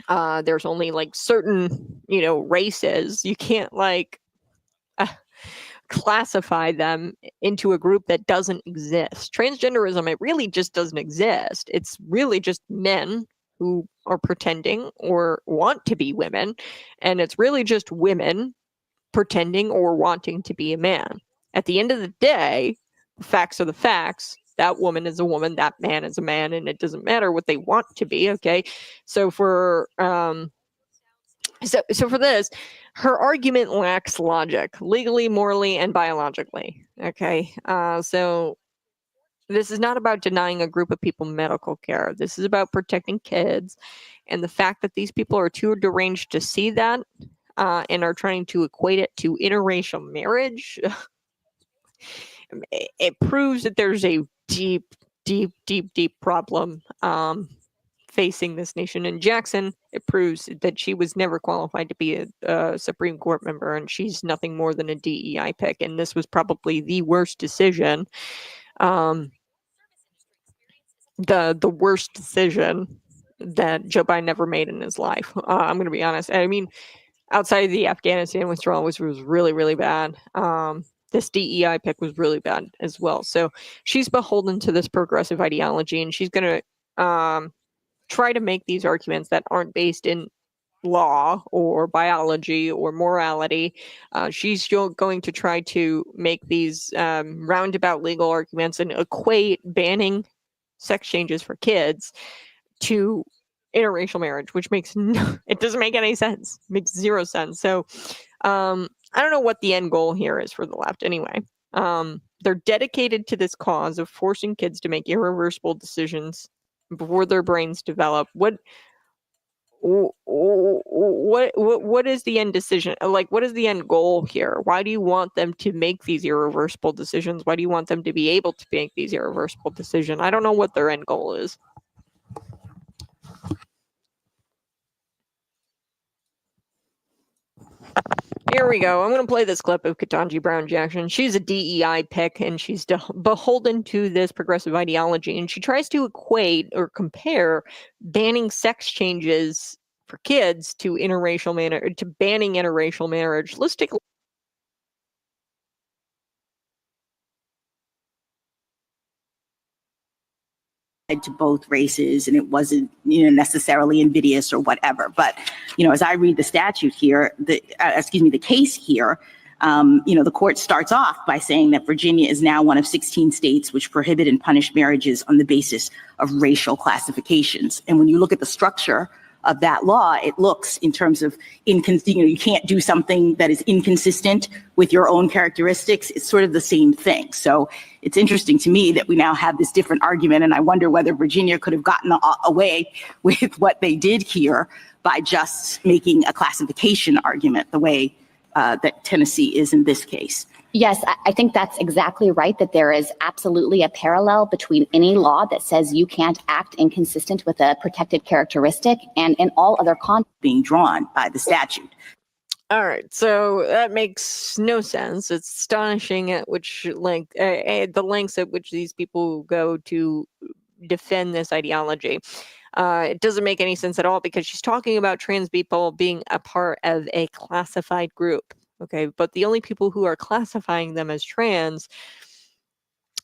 [SPEAKER 1] There's only like certain races. You can't like classify them into a group that doesn't exist. Transgenderism, it really just doesn't exist. It's really just men who are pretending or want to be women, and it's really just women pretending or wanting to be a man. At the end of the day, the facts are the facts. That woman is a woman, that man is a man, and it doesn't matter what they want to be. Okay, so for so for this, her argument lacks logic, legally, morally, and biologically. Okay, so This is not about denying a group of people medical care. This is about protecting kids. And the fact that these people are too deranged to see that and are trying to equate it to interracial marriage, it proves that there's a deep, deep, deep, deep problem facing this nation. In Jackson, it proves that she was never qualified to be a Supreme Court member, and she's nothing more than a DEI pick. And this was probably the worst decision. The worst decision that Joe Biden ever made in his life. I'm going to be honest. I mean, outside of the Afghanistan withdrawal, which was really, really bad. This DEI pick was really bad as well. So she's beholden to this progressive ideology, and she's going to try to make these arguments that aren't based in law or biology or morality. She's going to try to make these roundabout legal arguments and equate banning sex changes for kids to interracial marriage, which it doesn't make any sense. It makes zero sense. So I don't know what the end goal here is for the left anyway. They're dedicated to this cause of forcing kids to make irreversible decisions before their brains develop. What is the end decision? Like, what is the end goal here? Why do you want them to make these irreversible decisions? Why do you want them to be able to make these irreversible decisions? I don't know what their end goal is. Here we go. I'm going to play this clip of Ketanji Brown Jackson. She's a DEI pick, and she's beholden to this progressive ideology. And she tries to equate or compare banning sex changes for kids to banning interracial marriage. Let's take a
[SPEAKER 9] to both races, and it wasn't, necessarily invidious or whatever. But, as I read the statute here, the case here, the court starts off by saying that Virginia is now one of 16 states which prohibit and punish marriages on the basis of racial classifications. And when you look at the structure of that law, it looks in terms of, you can't do something that is inconsistent with your own characteristics. It's sort of the same thing. So it's interesting to me that we now have this different argument, and I wonder whether Virginia could have gotten away with what they did here by just making a classification argument the way that Tennessee is in this case.
[SPEAKER 10] Yes, I think that's exactly right, that there is absolutely a parallel between any law that says you can't act inconsistent with a protected characteristic and in all other contexts
[SPEAKER 9] being drawn by the statute.
[SPEAKER 1] All right, so that makes no sense. It's astonishing at which the lengths at which these people go to defend this ideology. It doesn't make any sense at all, because she's talking about trans people being a part of a classified group. Okay, but the only people who are classifying them as trans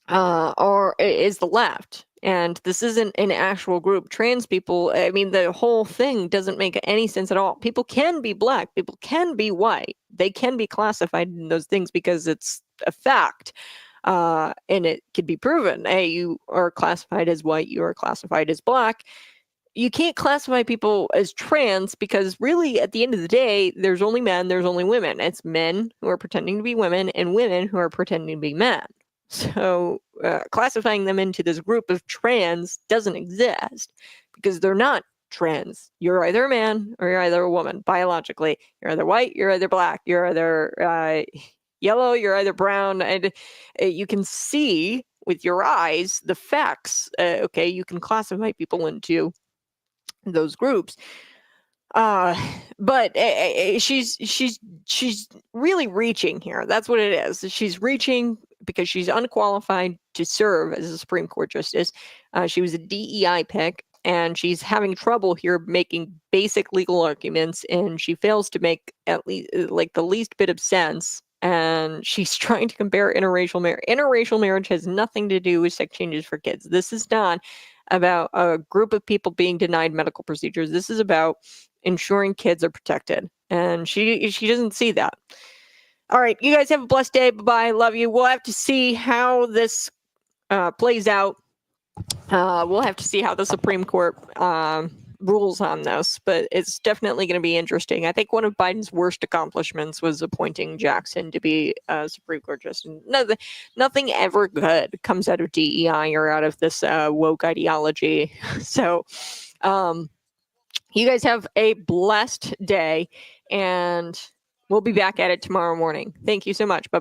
[SPEAKER 1] is the left. And this isn't an actual group. Trans people, I mean, the whole thing doesn't make any sense at all. People can be black. People can be white. They can be classified in those things because it's a fact. And it can be proven. Hey, you are classified as white. You are classified as black. You can't classify people as trans because really, at the end of the day, there's only men, there's only women. It's men who are pretending to be women and women who are pretending to be men. So classifying them into this group of trans doesn't exist because they're not trans. You're either a man or you're either a woman biologically. You're either white, you're either black, you're either yellow, you're either brown. And you can see with your eyes the facts. Okay, you can classify people into those groups. But she's really reaching here. That's what it is. She's reaching because she's unqualified to serve as a Supreme Court justice. She was a DEI pick, and she's having trouble here making basic legal arguments, and she fails to make at least the least bit of sense. And she's trying to compare interracial marriage. Interracial marriage has nothing to do with sex changes for kids. This is not about a group of people being denied medical procedures. This is about ensuring kids are protected. And she doesn't see that. All right, you guys have a blessed day. Bye-bye. Love you. We'll have to see how this plays out. We'll have to see how the Supreme Court rules on this, but it's definitely going to be interesting. I think one of Biden's worst accomplishments was appointing Jackson to be Supreme Court justice. Nothing ever good comes out of DEI or out of this woke ideology. So you guys have a blessed day, and we'll be back at it tomorrow morning. Thank you so much. Bye-bye.